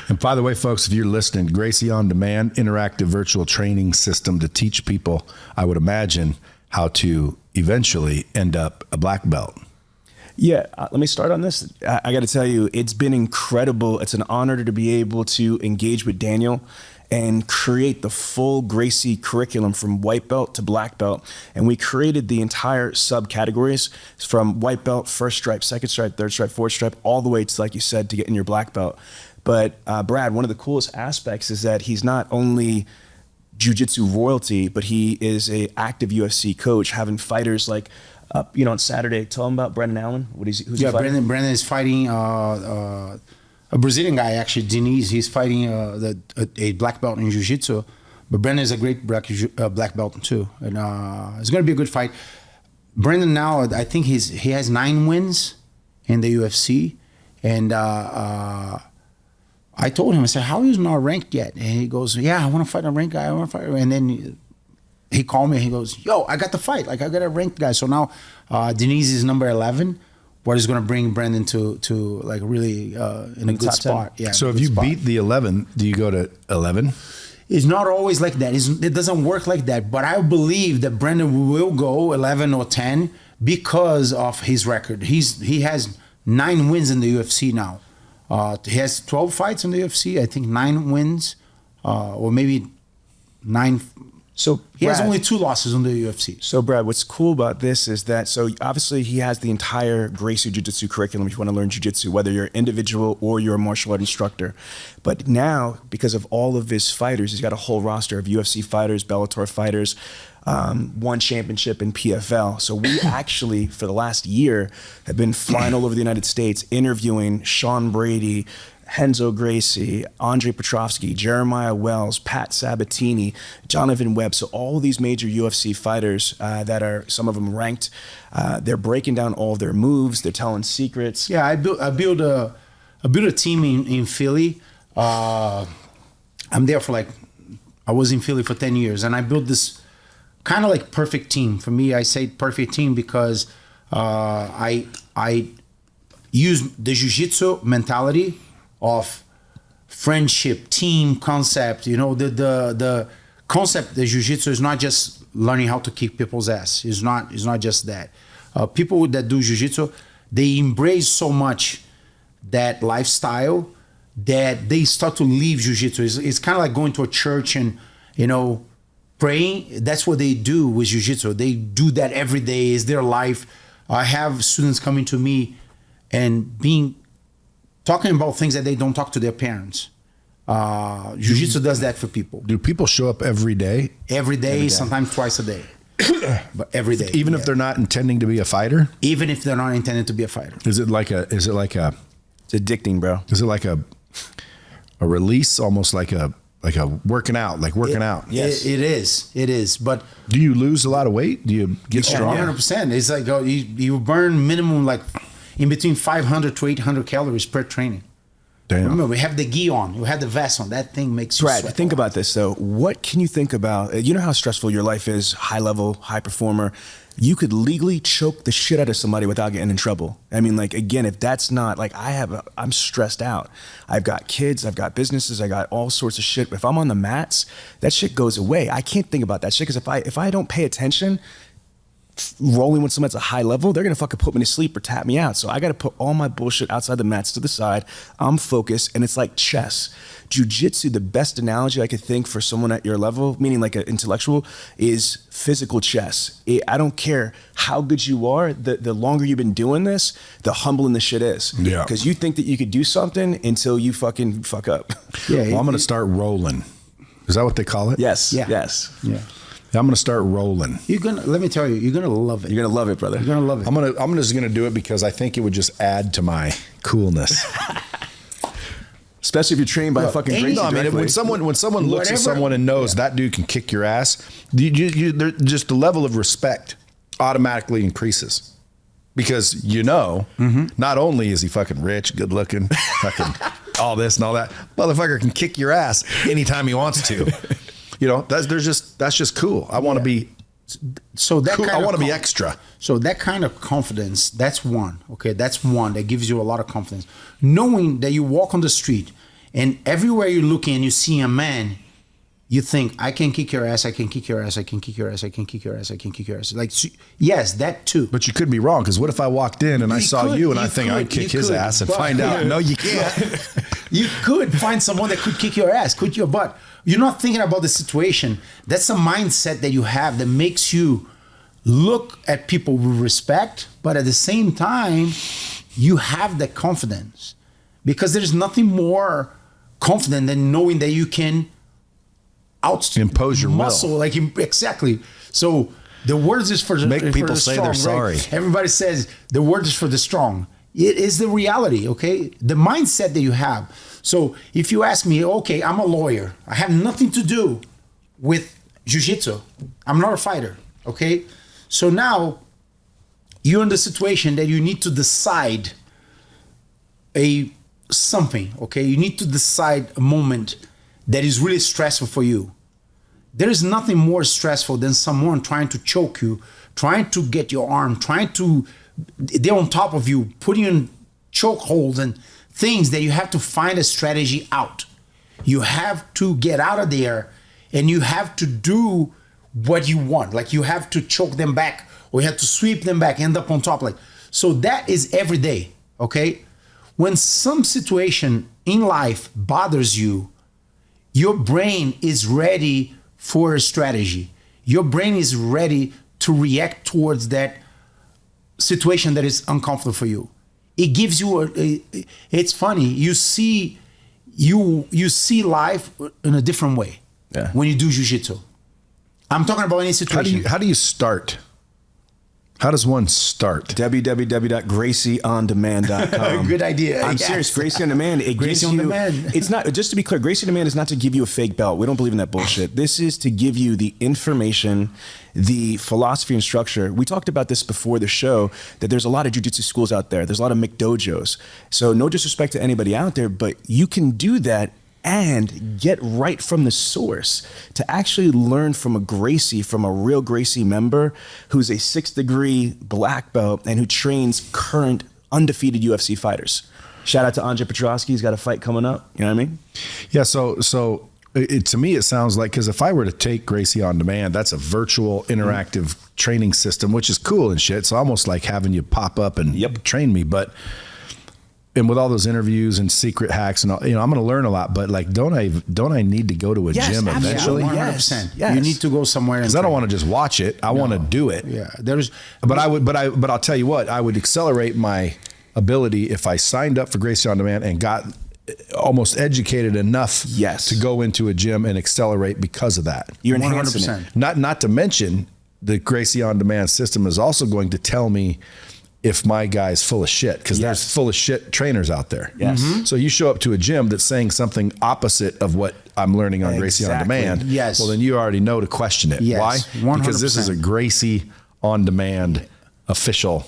And by the way, folks, if you're listening, Gracie On Demand, interactive virtual training system to teach people, I would imagine, how to eventually end up a black belt. Yeah, let me start on this. I got to tell you, it's been incredible. It's an honor to be able to engage with Daniel and create the full Gracie curriculum from white belt to black belt. And we created the entire subcategories from white belt, first stripe, second stripe, third stripe, fourth stripe, all the way to, like you said, to get in your black belt. But Brad, one of the coolest aspects is that he's not only jiu-jitsu royalty, but he is a active UFC coach, having fighters like on Saturday. Tell him about Brendan Allen. Who's he fighting? Brendan is fighting a Brazilian guy, actually, Diniz. He's fighting a black belt in jiu-jitsu, but Brendan is a great black belt too, and it's going to be a good fight. Brendan now, I think he has 9 wins in the UFC, and I told him, I said, how are you not ranked yet? And he goes, yeah, I want to fight a ranked guy. And then he called me. He goes, "Yo, I got the fight. Like I got a ranked guy." So now Denise is number 11. What is going to bring Brandon to like really in a good top 10. spot? Yeah. So if good you spot. beat the 11, do you go to 11? It's not always like that. It doesn't work like that. But I believe that Brandon will go 11 or 10 because of his record. He has 9 wins in the UFC now. He has 12 fights in the UFC. I think 9 wins, or maybe 9. So He has Brad- only 2 losses in the UFC. So, Brad, what's cool about this is that, so obviously he has the entire Gracie Jiu-Jitsu curriculum if you want to learn Jiu-Jitsu, whether you're an individual or you're a martial art instructor. But now, because of all of his fighters, he's got a whole roster of UFC fighters, Bellator fighters, one championship in PFL. So we actually, for the last year, have been flying all over the United States, interviewing Sean Brady, Renzo Gracie, Andre Petrovsky, Jeremiah Wells, Pat Sabatini, Jonathan Webb. So all of these major UFC fighters that are, some of them ranked, they're breaking down all of their moves. They're telling secrets. Yeah, I built a team in Philly. I'm there for I was in Philly for 10 years, and I built this kind of like perfect team. For me, I say perfect team because I use the jiu-jitsu mentality of friendship, team concept. You know, the concept of jiu-jitsu is not just learning how to kick people's ass. It's not just that. People that do jiu-jitsu, they embrace so much that lifestyle that they start to leave jiu-jitsu. It's kind of like going to a church and, you know, praying. That's what they do with jiu-jitsu. They do that every day. It's their life. I have students coming to me and talking about things that they don't talk to their parents. Jiu-jitsu does that for people. Do people show up every day? Every day, sometimes twice a day. But every day. Even if they're not intending to be a fighter? Even if they're not intended to be a fighter. Is it like a It's addicting, bro. is it like a release, almost like a working out, out? Yes. It is. But Do you lose a lot of weight? Do you get stronger? 100%. It's like you burn minimum like in between 500 to 800 calories per training. Damn. Remember, we have the gi on, we have the vest on. That thing makes you Brad, sweat. think about this though. What can you think about? You know how stressful your life is, high level, high performer. You could legally choke the shit out of somebody without getting in trouble. I mean, like, again, if that's not like, I'm stressed out. I've got kids, I've got businesses, I got all sorts of shit. If I'm on the mats, that shit goes away. I can't think about that shit because if I don't pay attention, rolling with someone that's a high level, they're gonna fucking put me to sleep or tap me out. So I gotta put all my bullshit outside the mats to the side. I'm focused, and it's like chess. Jiu-jitsu, the best analogy I could think for someone at your level, meaning like an intellectual, is physical chess. I don't care how good you are, the longer you've been doing this, the humbling the shit is. Yeah. Because you think that you could do something until you fucking fuck up. Yeah, Well, I'm going to start rolling. Is that what they call it? Yes. Yeah. Yes. Yeah. I'm going to start rolling. Let me tell you, you're gonna love it. You're gonna love it, brother. You're gonna love it. I'm just going to do it because I think it would just add to my coolness. Especially if you're trained by Look, fucking any- Gracie No, I mean, directly. when someone looks at Whatever- someone and knows that dude can kick your ass, just the level of respect automatically increases. Because not only is he fucking rich, good looking, fucking all this and all that, motherfucker can kick your ass anytime he wants to. That's just cool. I want to be So that cool. kind I of want to be extra. So that kind of confidence, that's one. Okay, that's one that gives you a lot of confidence. Knowing that you walk on the street and everywhere you're looking and you see a man, you think, I can kick your ass, I can kick your ass, I can kick your ass, I can kick your ass, I can kick your ass. Like, yes, that too. But you could be wrong, because what if I walked in and I saw you and I think could, I'd kick you his could, ass and but- find out, no, you can't. You could find someone that could kick your ass, kick your butt. You're not thinking about the situation. That's a mindset that you have that makes you look at people with respect, but at the same time, you have that confidence. Because there's nothing more confident than knowing that you can Impose your muscle, will. like exactly. So the words is for Make for people the say strong, they're sorry. right? Everybody says the word is for the strong. It is the reality, okay? The mindset that you have. So if you ask me, okay, I'm a lawyer. I have nothing to do with jiu-jitsu. I'm not a fighter, okay? So now you're in the situation that you need to decide something, okay? You need to decide a moment that is really stressful for you. there is nothing more stressful than someone trying to choke you, trying to get your arm, they're on top of you, putting you in choke holds and things that you have to find a strategy out. You have to get out of there and you have to do what you want. Like you have to choke them back or you have to sweep them back, end up on top. Like, so that is every day, okay? When some situation in life bothers you, your brain is ready for a strategy. Your brain is ready to react towards that situation that is uncomfortable for you. It gives you it's funny. You see life in a different way when you do jiu-jitsu. I'm talking about any situation. How do you start? How does one start? www.gracieondemand.com. Good idea. I'm serious. Gracie On Demand. Gracie On Demand. It's not, just to be clear, Gracie On Demand is not to give you a fake belt. We don't believe in that bullshit. This is to give you the information, the philosophy and structure. We talked about this before the show, that there's a lot of jiu-jitsu schools out there. There's a lot of McDojos. So no disrespect to anybody out there, but you can do that and get right from the source to actually learn from a Gracie, from a real Gracie member who's a 6th degree black belt and who trains current undefeated UFC fighters. Shout out to Andre Petrosky. He's got a fight coming up. You know what I mean? Yeah. So to me, it sounds like, because if I were to take Gracie On Demand, that's a virtual interactive training system, which is cool and shit. It's almost like having you pop up and train me. And with all those interviews and secret hacks and all, I'm going to learn a lot, but like, don't I need to go to a gym eventually? 100%. Yes. You need to go somewhere. Because I don't want to just watch it. I want to do it. Yeah. But I'll tell you what, I would accelerate my ability if I signed up for Gracie On Demand and got almost educated enough to go into a gym and accelerate because of that. You're enhancing 100%. it. Not to mention the Gracie On Demand system is also going to tell me if my guy's full of shit, because there's full of shit trainers out there. Yes. So you show up to a gym that's saying something opposite of what I'm learning on Gracie On Demand. Yes. Well, then you already know to question it. Yes. Why? 100%. Because this is a Gracie On Demand official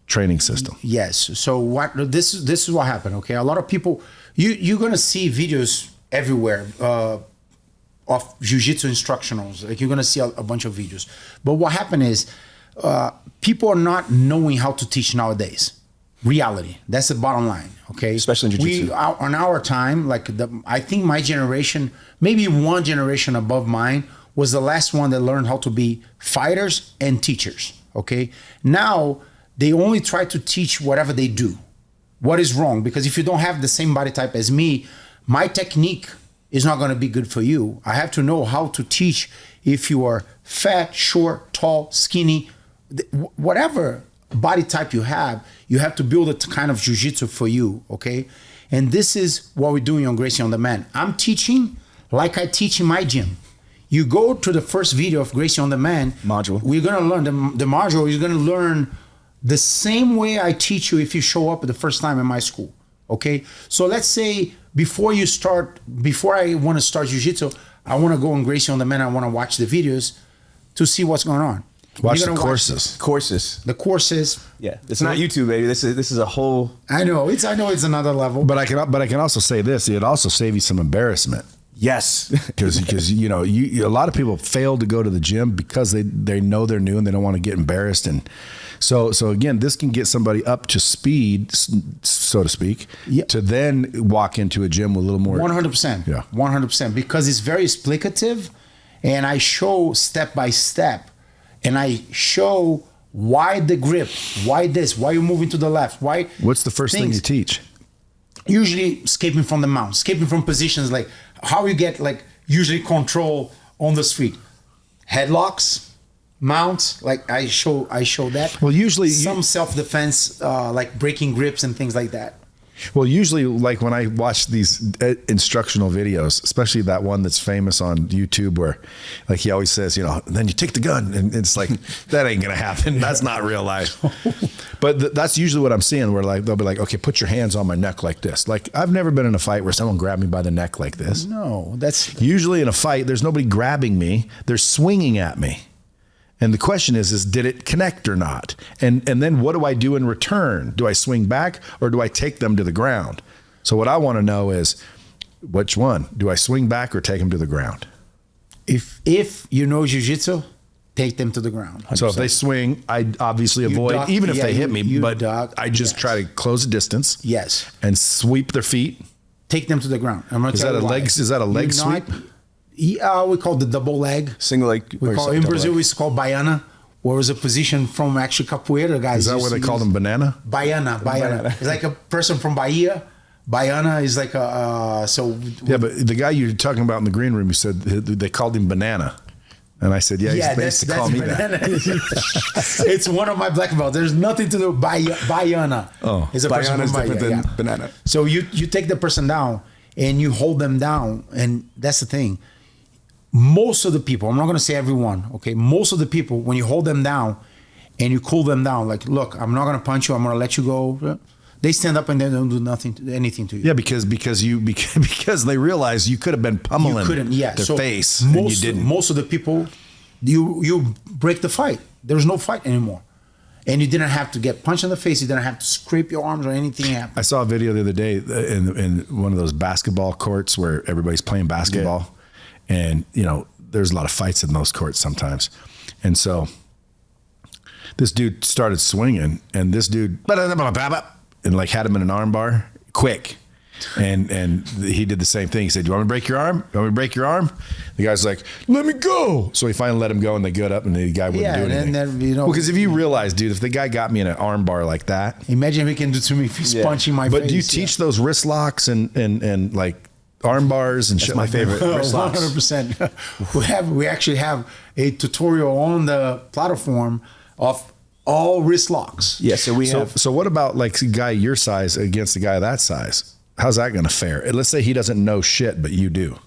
training system. Yes. So this is what happened. Okay. A lot of people, you're gonna see videos everywhere of jiu-jitsu instructionals. Like you're gonna see a bunch of videos. But what happened is, people are not knowing how to teach nowadays. Reality. That's the bottom line. Okay. Especially in jiu-jitsu. On our time, I think my generation, maybe one generation above mine, was the last one that learned how to be fighters and teachers. Okay. Now they only try to teach whatever they do. What is wrong? Because if you don't have the same body type as me, my technique is not going to be good for you. I have to know how to teach if you are fat, short, tall, skinny, whatever body type you have to build a kind of jiu-jitsu for you, okay? And this is what we're doing on Gracie On Demand. I'm teaching like I teach in my gym. You go to the first video of Gracie On Demand module. We're gonna learn the module. You're gonna learn the same way I teach you if you show up the first time in my school, okay? So let's say before I want to start jiu-jitsu, I want to go on Gracie On Demand. I want to watch the videos to see what's going on. Watch the courses. The courses. Yeah, it's not YouTube, baby. This is a whole. I know it's another level. But I can also say this: it'd also save you some embarrassment. Yes, because a lot of people fail to go to the gym because they know they're new and they don't want to get embarrassed. And so again, this can get somebody up to speed, so to speak, to then walk into a gym with a little more. 100%. Yeah, 100%. Because it's very explicative, and I show step by step. And I show why the grip, why this, why you're moving to the left, why. What's the first thing you teach? Usually escaping from the mount, escaping from positions, like how you get usually control on the street. Headlocks, mounts, I show that. Well, usually some self-defense, like breaking grips and things like that. Well, usually when I watch these instructional videos, especially that one that's famous on YouTube where he always says, then you take the gun, and it's like, that ain't going to happen. That's not real life. But that's usually what I'm seeing, where they'll be like, okay, put your hands on my neck like this. I've never been in a fight where someone grabbed me by the neck like this. No, that's usually in a fight, there's nobody grabbing me. They're swinging at me. And the question is did it connect or not? And then what do I do in return? Do I swing back or do I take them to the ground? So what I want to know is, which one? Do I swing back or take them to the ground? If you know jiu-jitsu, take them to the ground. So if they swing, I obviously avoid, duck, even if yeah, they hit me, you but duck, I just yes. try to close the distance. Yes. And sweep their feet. Take them to the ground. I'm gonna Is tell that you a why. leg? Is that a leg You're not- sweep? We call the double leg. Single leg. We or call double in Brazil leg. it's called baiana, where it's a position from actually capoeira guys. Is that used where they to call use. them banana? Baiana. Baiana. It's like a person from Bahia. Baiana is like a Yeah, but the guy you're talking about in the green room, you said they called him banana. And I said, yeah, they used to call me that. It's one of my black belts. There's nothing to do with Baiana. Oh. It's a person Baiana is from different Bahia, than banana. So you take the person down and you hold them down, and that's the thing. Most of the people, I'm not going to say everyone, okay? Most of the people, when you hold them down and you cool them down, like, look, I'm not going to punch you. I'm going to let you go. They stand up and they don't do anything to you. Yeah, because they realize you could have been pummeling their face and you didn't. Most of the people, you break the fight. There's no fight anymore. And you didn't have to get punched in the face. You didn't have to scrape your arms or anything happen. I saw a video the other day in one of those basketball courts where everybody's playing basketball. Yeah. And, there's a lot of fights in those courts sometimes. And so this dude started swinging, and this dude, and like had him in an arm bar quick. And he did the same thing. He said, "Do you want me to break your arm? You want me to break your arm?" The guy's like, "Let me go." So he finally let him go, and they got up, and the guy wouldn't do anything. Then, because if you realize, dude, if the guy got me in an arm bar like that, imagine if he can do to me if he's punching my face. But do you teach those wrist locks and like arm bars and shit? My like favorite. that? Wrist locks. 100%. We actually have a tutorial on the platform of all wrist locks. Yeah, so we have. So what about like a guy your size against a guy that size? How's that going to fare? And let's say he doesn't know shit, but you do.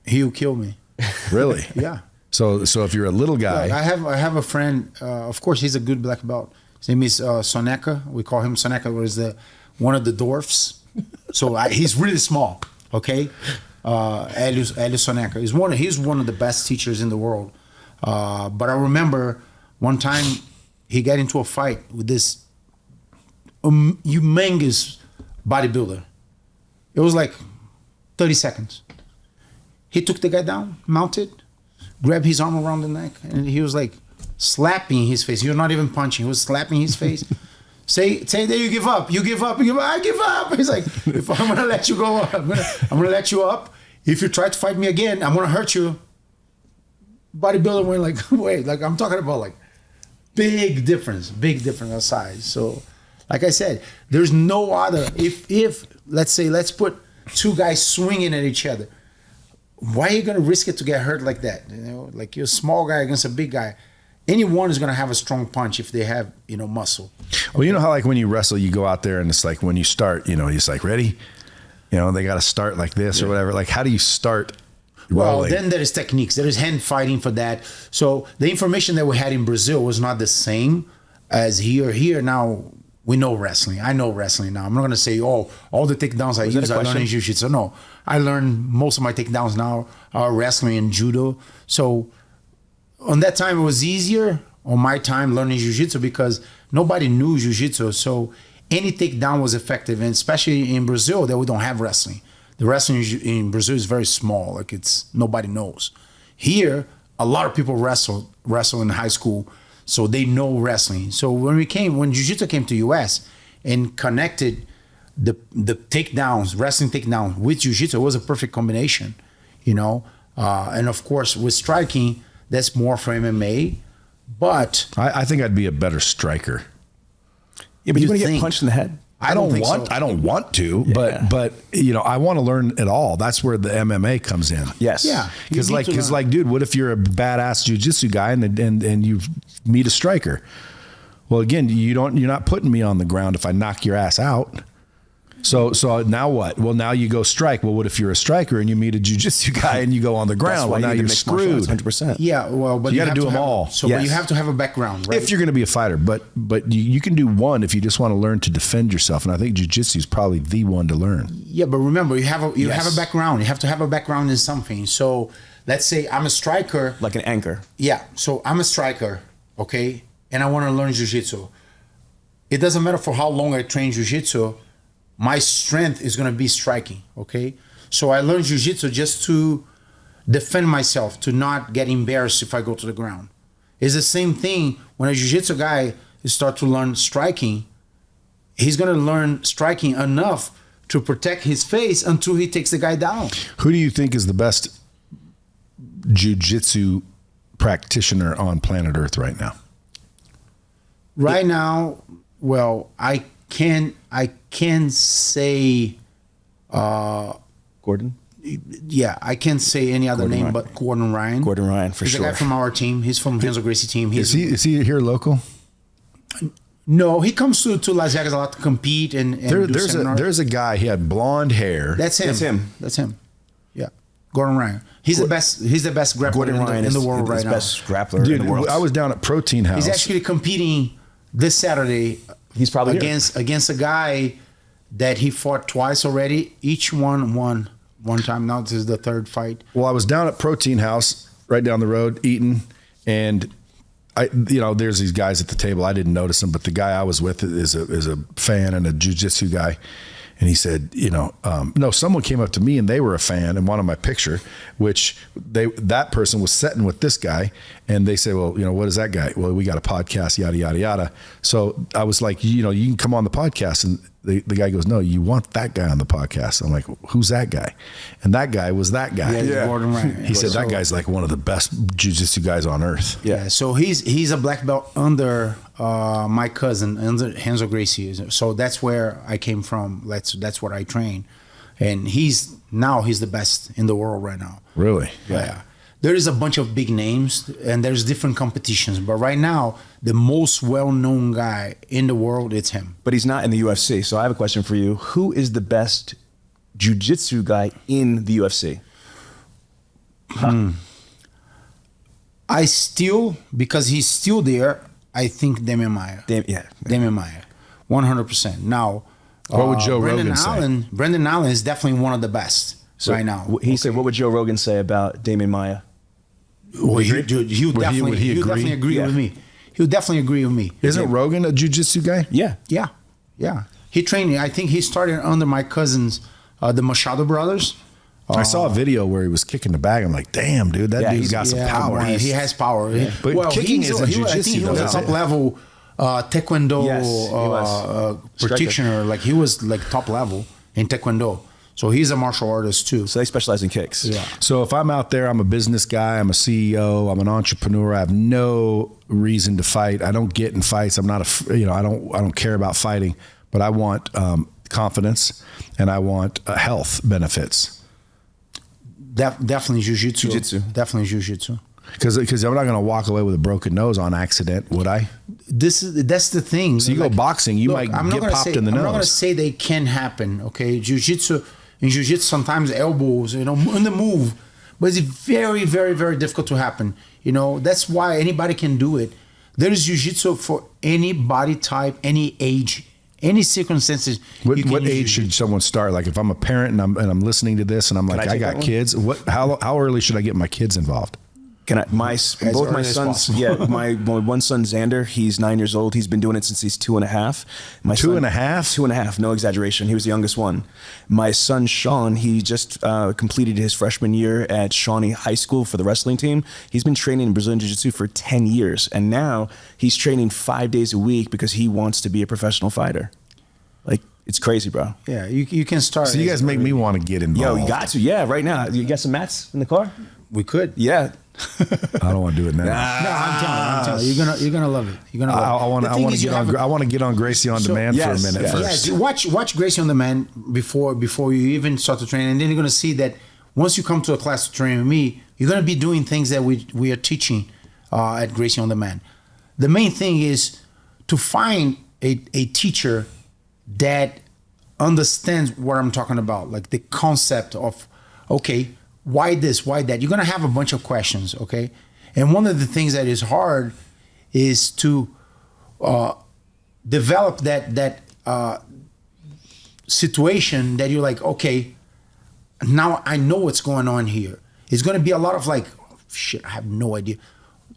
He'll kill me. Really? Yeah. So if you're a little guy, Look, I have a friend. Of course, he's a good black belt. His name is Soneca. We call him Soneca. Was one of the dwarfs. So he's really small. Okay, Hélio Soneca. He's one of the best teachers in the world. But I remember one time he got into a fight with this humongous bodybuilder. It was like 30 seconds. He took the guy down, mounted, grabbed his arm around the neck, and he was like slapping his face. He was not even punching. He was slapping his face. Say that you give up. You give up. You give up. I give up. He's like, if I'm gonna let you go, I'm gonna let you up. If you try to fight me again, I'm gonna hurt you. Bodybuilder went like, wait, like I'm talking about like big difference of size. So, like I said, there's no other. If let's put two guys swinging at each other, why are you gonna risk it to get hurt like that? Like you're a small guy against a big guy. Anyone is gonna have a strong punch if they have muscle. Well, you know how like when you wrestle, you go out there and it's like when you start, it's like ready. They got to start like this or whatever. Like, how do you start? Well, then there is techniques. There is hand fighting for that. So the information that we had in Brazil was not the same as here. Here now we know wrestling. I know wrestling now. I'm not going to say, all the takedowns I use, I learned in jiu-jitsu. No, I learned most of my takedowns now are wrestling and judo. So on that time, it was easier on my time learning jiu-jitsu because nobody knew jiu-jitsu. So any takedown was effective. And especially in Brazil, that we don't have wrestling. The wrestling in Brazil is very small. Like nobody knows. Here, a lot of people wrestle in high school, so they know wrestling. So when jiu-jitsu came to US and connected the takedowns, wrestling takedowns with jiu-jitsu, it was a perfect combination, And of course, with striking, that's more for MMA. But I think I'd be a better striker. Yeah, but you're going to get punched in the head. I don't want to, but I want to learn it all. That's where the MMA comes in. Yes. Yeah. Because dude, what if you're a badass jiu-jitsu guy and you meet a striker? Well, again, you're not putting me on the ground if I knock your ass out. So now what? Well, now you go strike. Well, what if you're a striker and you meet a jiu-jitsu guy and you go on the ground? Well, now you're screwed. 100%. Yeah, well, but you got to do them all. So, but you have to have a background, right? If you're going to be a fighter, but you can do one if you just want to learn to defend yourself. And I think jiu-jitsu is probably the one to learn. Yeah, but remember, you have a background. You have to have a background in something. So let's say I'm a striker, like an anchor. Yeah. So I'm a striker, okay, and I want to learn jiu-jitsu. It doesn't matter for how long I train jiu-jitsu. My strength is going to be striking, okay? So I learned jiu-jitsu just to defend myself, to not get embarrassed if I go to the ground. It's the same thing when a jiu-jitsu guy start to learn striking. He's going to learn striking enough to protect his face until he takes the guy down. Who do you think is the best jiu-jitsu practitioner on planet Earth right now? Right now, well, I can say, Gordon? yeah, I can't say any other Gordon name Ryan. but Gordon Ryan. Gordon Ryan, for He's sure. a guy from our team. He's from Renzo Gracie team. Is he here local? No, he comes to Las Vegas a lot to compete and do seminars. There's a guy. He had blonde hair. That's him. That's him. That's him. Yeah, Gordon Ryan. He's the best. He's the best grappler Gordon Ryan in the is world the right now. best grappler Dude, in the world. I was down at Protein House. He's actually competing this Saturday. He's probably here. against a guy that he fought twice already. Each one won one time. Now this is the third fight. Well, I was down at Protein House right down the road eating, and there's these guys at the table. I didn't notice them, but the guy I was with is a fan and a jiu-jitsu guy. And he said, no, someone came up to me and they were a fan and wanted my picture, which that person was sitting with this guy. And they said, well, what is that guy? Well, we got a podcast, yada, yada, yada. So I was like, you can come on the podcast. And the guy goes, no, you want that guy on the podcast. I'm like, who's that guy? And that guy was that guy. Yeah. Gordon Ryan. He said, that guy's like one of the best jiu-jitsu guys on earth. Yeah. So he's a black belt under my cousin, under Renzo Gracie. So that's where I came from. That's what I train. And he's the best in the world right now. Really? Yeah. There is a bunch of big names and there's different competitions. But right now, the most well-known guy in the world, it's him. But he's not in the UFC. So I have a question for you. Who is the best jiu-jitsu guy in the UFC? Because he's still there, I think Damian Maia. Damian Maia. 100%. Now, what would Joe Rogan say? Brendan Allen is definitely one of the best right now. He said, what would Joe Rogan say about Damian Maia? Well, he would definitely agree with me. He would definitely agree with me. Isn't Rogan a jiu-jitsu guy? Yeah. Yeah. He trained. I think he started under my cousins, the Machado brothers. I saw a video where he was kicking the bag. I'm like, damn, dude, that dude's got some power. Man, he has power. Yeah. But kicking isn't jiu-jitsu, I think he was a top level taekwondo practitioner. Like he was like top level in taekwondo. So he's a martial artist too. So they specialize in kicks. Yeah. So if I'm out there, I'm a business guy, I'm a CEO, I'm an entrepreneur. I have no reason to fight. I don't get in fights. I'm not I don't care about fighting, but I want confidence and I want health benefits. Definitely jiu-jitsu. Definitely jiu-jitsu. Because I'm not going to walk away with a broken nose on accident, would I? That's the thing. So you go boxing, you might get popped in the nose. I'm not going to say they can happen. Okay, in jiu-jitsu, sometimes elbows, in the move, but it's very, very, very difficult to happen. That's why anybody can do it. There is jiu-jitsu for any body type, any age, any circumstances. What age should someone start? Like if I'm a parent and I'm listening to this and I'm like, I got kids. How early should I get my kids involved? Both my sons, my one son Xander, he's 9 years old. He's been doing it since he's 2.5. My Two son, and a half? 2.5, no exaggeration. He was the youngest one. My son Sean, he just completed his freshman year at Shawnee High School for the wrestling team. He's been training in Brazilian Jiu-Jitsu for 10 years. And now he's training 5 days a week because he wants to be a professional fighter. Like, it's crazy, bro. Yeah, you can start. So you guys make me want to get involved. Yo, you got to. Yeah, right now. You got some mats in the car? We could. Yeah. I don't want to do it now. No, I'm telling you, you're gonna love it. You're gonna love it. I want to get on Gracie On Demand for a minute first. Yes, watch Gracie On Demand before you even start to train, and then you're gonna see that once you come to a class to train with me, you're gonna be doing things that we are teaching at Gracie On Demand. The main thing is to find a teacher that understands what I'm talking about, like the concept of, okay, why this, why that? You're going to have a bunch of questions, okay? And one of the things that is hard is to develop that situation that you're like, okay, now I know what's going on here. It's going to be a lot of like, oh, shit, I have no idea.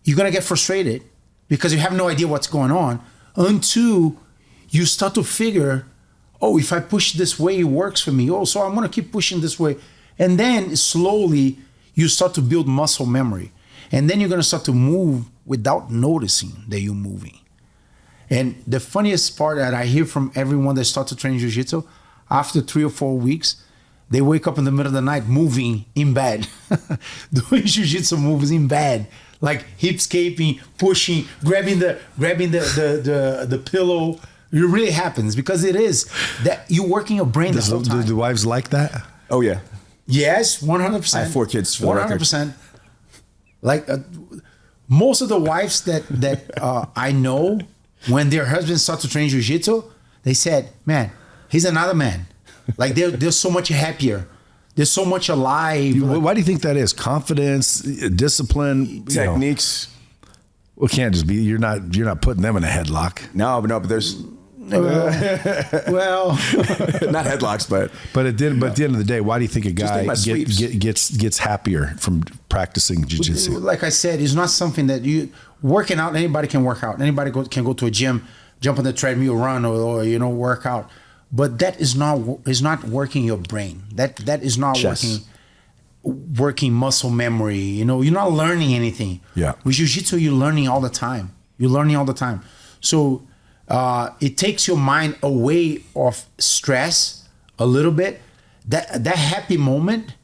You're going to get frustrated because you have no idea what's going on until you start to figure, oh, if I push this way, it works for me. Oh, so I'm going to keep pushing this way. And then slowly you start to build muscle memory. And then you're going to start to move without noticing that you're moving. And the funniest part that I hear from everyone that starts to train jiu-jitsu, after 3 or 4 weeks, they wake up in the middle of the night moving in bed, doing jiu-jitsu moves in bed, like hip-scaping, pushing, grabbing the pillow. It really happens because it is that you're working your brain the whole time. Do the wives like that? Oh yeah. Yes, 100%. I have 4 kids for the record. 100%. Like most of the wives that I know, when their husbands start to train jiu-jitsu, they said, "Man, he's another man." Like they're so much happier. They're so much alive. Why do you think that is? Confidence, discipline, Techniques. Well, it can't just be you're not putting them in a headlock. No, but there's well, not headlocks, but at the end of the day, why do you think a guy my sweeps. gets happier from practicing jiu-jitsu? like I said, it's not something that you working out. Anybody can work out. Anybody can go to a gym, jump on the treadmill, run, or work out. But that is not working your brain. That is not working muscle memory. You're not learning anything. Yeah. With jiu-jitsu, you're learning all the time. So it takes your mind away of stress a little bit. That happy moment,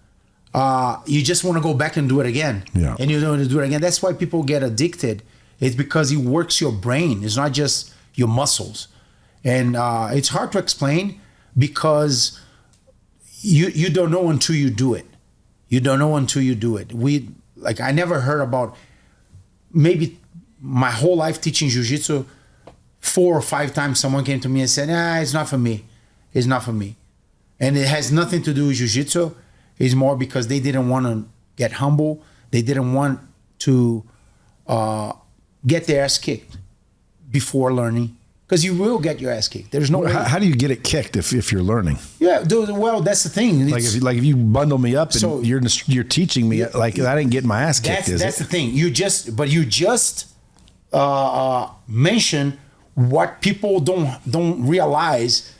you just want to go back and do it again. Yeah. And you don't want to do it again. That's why people get addicted. It's because it works your brain. It's not just your muscles. And it's hard to explain because you don't know until you do it. You don't know until you do it. I never heard about, maybe my whole life teaching jiu-jitsu, 4 or 5 times someone came to me and said, it's not for me. It's not for me. And it has nothing to do with jiu-jitsu. It's more because they didn't want to get humble. They didn't want to get their ass kicked before learning. Because you will get your ass kicked. There's no way. How do you get it kicked if you're learning? Yeah, well, that's the thing. If you bundle me up and you're teaching me, I didn't get my ass kicked. That's the thing. You just mention what people don't realize.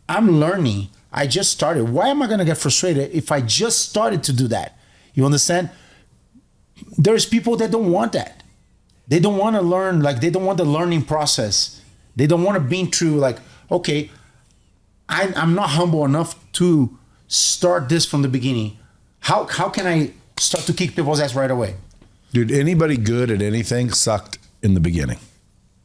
I'm learning. I just started. Why am I going to get frustrated if I just started to do that? You understand? There's people that don't want that. They don't want to learn. They don't want the learning process. They don't want to be through okay, I'm not humble enough to start this from the beginning. How can I start to kick people's ass right away? Dude, anybody good at anything sucked in the beginning.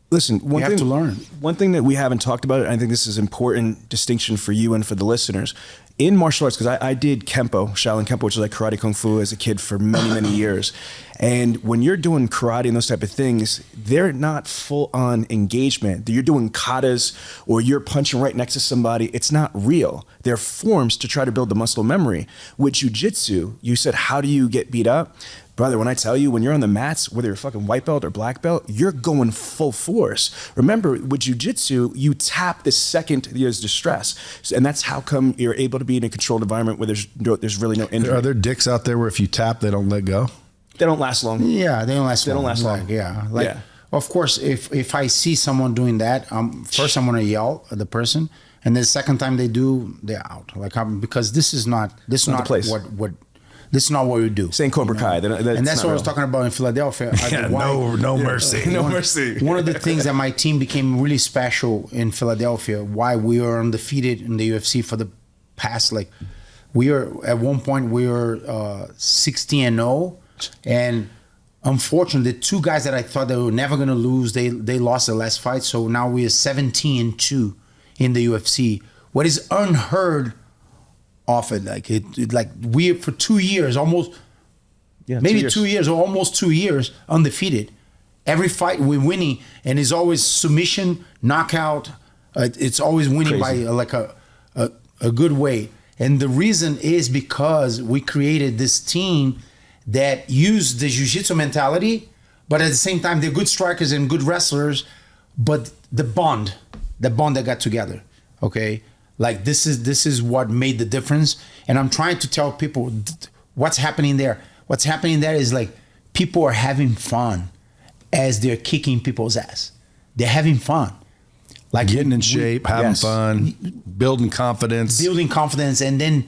Listen, You have to learn. One thing that we haven't talked about, and I think this is important distinction for you and for the listeners, in martial arts, because I did Kempo, Shaolin Kempo, which is like karate kung fu as a kid for many, many years. And when you're doing karate and those type of things, they're not full on engagement. You're doing katas or you're punching right next to somebody. It's not real. They're forms to try to build the muscle memory. With jiu-jitsu, you said, how do you get beat up? Brother, when I tell you, when you're on the mats, whether you're fucking white belt or black belt, you're going full force. Remember, with jiu-jitsu, you tap the second there's distress. And that's how come you're able to be in a controlled environment where there's really no injury. Are there dicks out there where if you tap, they don't let go? They don't last long. Yeah, they don't last long. They don't last long. Yeah. Of course, if I see someone doing that, first I'm going to yell at the person. And the second time they do, they're out. Because this is not the place. This is not what we do. Same Cobra Kai. And that's what I was talking about in Philadelphia. No mercy. No mercy. One of the things that my team became really special in Philadelphia, why we were undefeated in the UFC for the past, at one point we were 16-0. And unfortunately, the 2 guys that I thought they were never going to lose, they lost the last fight. So now we are 17-2 in the UFC. What is unheard of it. We for 2 years, almost, maybe 2 years or almost 2 years, undefeated. Every fight we're winning, and it's always submission, knockout. It's always winning Crazy. by a good way. And the reason is because we created this team that used the jiu-jitsu mentality, but at the same time they're good strikers and good wrestlers. But the bond that got together, okay. This is what made the difference. And I'm trying to tell people what's happening there. What's happening there is people are having fun as they're kicking people's ass. They're having fun. Getting in shape, having fun, building confidence. And then,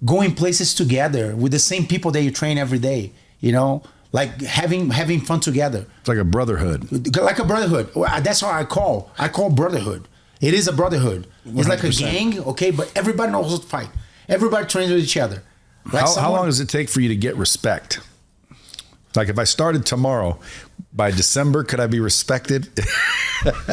going places together with the same people that you train every day, you know, like having fun together. It's like a brotherhood. Like a brotherhood. That's how I call brotherhood. It is a brotherhood. It's like a 100%. gang, okay, but everybody knows how to fight. Everybody trains with each other. Like How long does it take for you to get respect? Like if I started tomorrow, by December, could I be respected?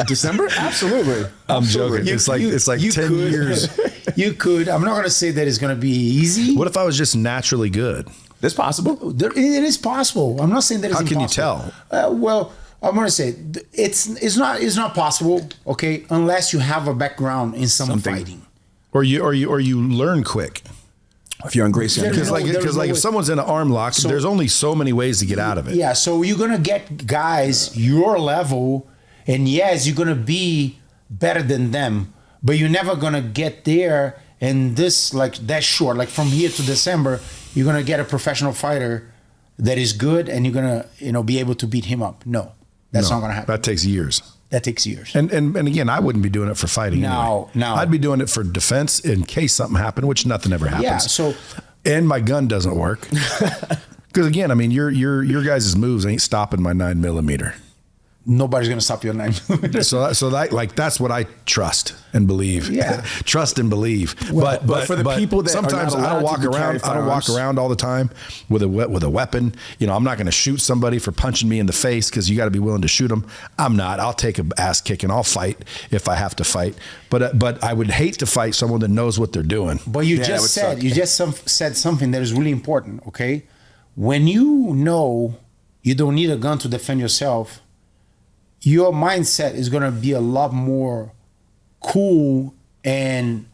December? Absolutely. I'm joking. It's like 10 years. You could. I'm not going to say that it's going to be easy. What if I was just naturally good? That's possible. It is possible. I'm not saying that it's How can you impossible. tell? Well, I'm going to say it's not possible, okay, unless you have a background in some fighting. Or you learn quick. If you're on Gracie, Yeah, Because no if way. someone's in an arm lock, there's only so many ways to get out of it. Yeah, so you're gonna get guys your level, and yes, you're gonna be better than them, but you're never gonna get there. And this like that short, like from here to December, you're gonna get a professional fighter that is good, and you're gonna be able to beat him up. No, that's not gonna happen. That takes years. That takes years. And again, I wouldn't be doing it for fighting. No. I'd be doing it for defense in case something happened, which nothing ever happens. Yeah. So And my gun doesn't work. Because again, I mean, your guys' moves ain't stopping my 9mm. nobody's gonna stop you at 9. So that's what I trust and believe. Yeah. Trust and believe. but for the people that are sometimes not I don't allowed walk to carry around. I don't walk firearms. around all the time with a weapon. You know, I'm not going to shoot somebody for punching me in the face because you got to be willing to shoot them. I'm not. I'll take a ass kicking. I'll fight if I have to fight. But I would hate to fight someone that knows what they're doing. But you that would suck. said something that is really important. Okay, when you know you don't need a gun to defend yourself, your mindset is gonna be a lot more cool and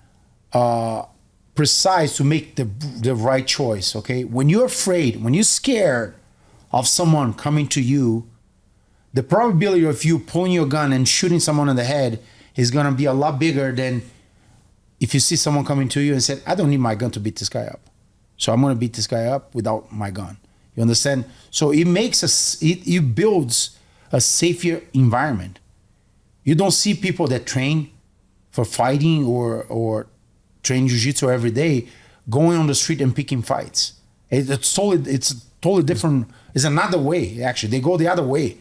precise to make the right choice. Okay, when you're afraid, when you're scared of someone coming to you, the probability of you pulling your gun and shooting someone in the head is gonna be a lot bigger than if you see someone coming to you and said, I don't need my gun to beat this guy up. So I'm going to beat this guy up without my gun. You understand? So it builds a safer environment. You don't see people that train for fighting or train jiu-jitsu every day going on the street and picking fights. It's totally different. It's another way, actually. They go the other way.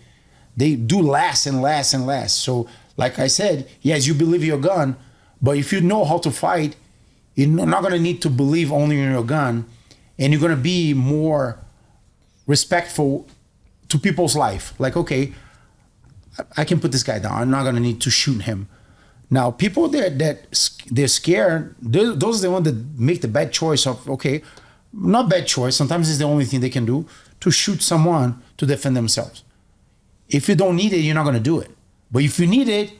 They do less and less and less. So like I said, yes, you believe your gun, but if you know how to fight, you're not going to need to believe only in your gun, and you're going to be more respectful to people's life. Like, okay, I can put this guy down. I'm not going to need to shoot him. Now, people that they're scared, those are the ones that make the bad choice of, okay, not bad choice. Sometimes it's the only thing they can do to shoot someone to defend themselves. If you don't need it, you're not going to do it. But if you need it,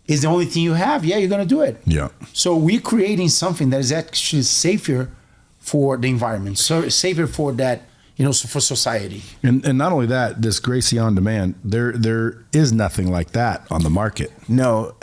it's the only thing you have, yeah, you're going to do it. Yeah. So we're creating something that is actually safer for the environment, so safer for that, for society. And not only that, this Gracie On Demand, there is nothing like that on the market. No,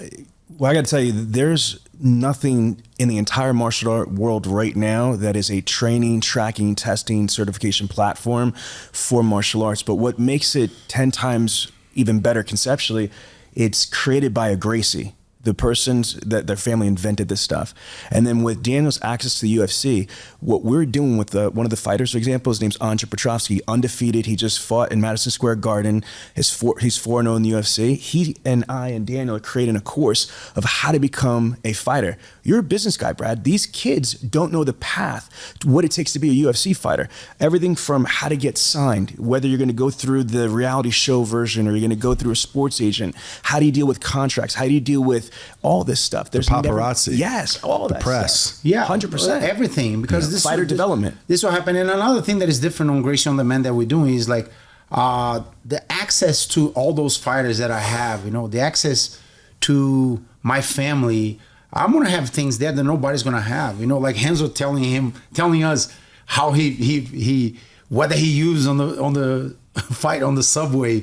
well, I got to tell you, there's nothing in the entire martial art world right now that is a training, tracking, testing, certification platform for martial arts. But what makes it 10 times even better conceptually, it's created by a Gracie, the persons that their family invented this stuff. And then with Daniel's access to the UFC, what we're doing with one of the fighters, for example, his name's Andre Petrovsky, undefeated. He just fought in Madison Square Garden. He's 4-0 in the UFC. He and I and Daniel are creating a course of how to become a fighter. You're a business guy, Brad. These kids don't know the path to what it takes to be a UFC fighter. Everything from how to get signed, whether you're going to go through the reality show version or you're going to go through a sports agent. How do you deal with contracts? How do you deal with all this stuff? The paparazzi. Yes, all that press. stuff. Yeah, 100%. everything, because this Fighter development. This will happen. And another thing that is different on Gracie On Demand that we're doing is like the access to all those fighters that I have. The access to my family. I'm gonna have things there that nobody's gonna have. Like Henzo telling us how he whether he used on the fight on the subway.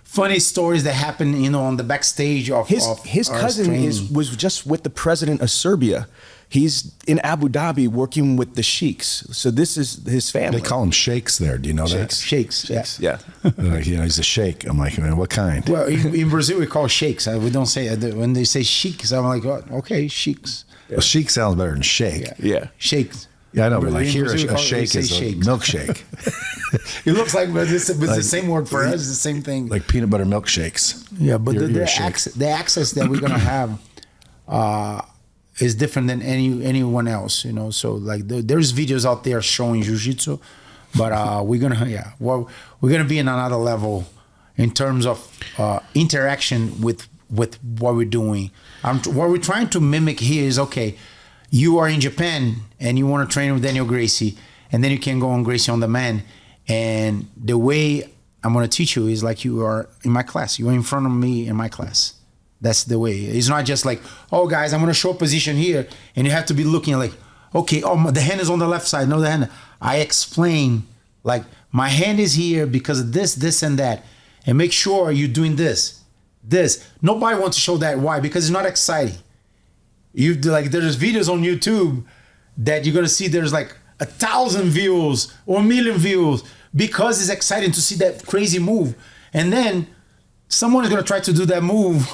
Funny stories that happen, on the backstage of his our cousin training. was just with the president of Serbia. He's in Abu Dhabi working with the sheiks. So this is his family. They call them sheiks there. Do you know that? Sheiks. Yeah. Like, he's a sheik. I'm like, man, what kind? Well, in Brazil we call sheiks. We don't say when they say sheiks. I'm like, oh, okay, sheiks. Well, sheik sounds better than shake. Yeah. Sheiks. Yeah, I know, but like In here, Brazil, we a call it- shake they is say a shakes. milkshake. It looks like, but it's the same word for us. It's the same thing. Like peanut butter milkshakes. Yeah, but Your the shakes. access that we're gonna have is different than anyone else, you know. So like there's videos out there showing jiu-jitsu, but we're gonna be in another level in terms of interaction with what we're doing. What we're trying to mimic here is, okay, you are in Japan and you want to train with Daniel Gracie, and then you can go on Gracie On Demand, and the way I'm going to teach you is like you are in my class. You are in front of me in my class. That's the way. It's not just like, oh, guys, I'm going to show a position here, and you have to be looking like, okay, oh, the hand is on the left side. No, the hand. I explain, like, my hand is here because of this, this, and that. And make sure you're doing this. Nobody wants to show that. Why? Because it's not exciting. There's videos on YouTube that you're going to see there's like 1,000 views or 1,000,000 views because it's exciting to see that crazy move. And then someone is going to try to do that move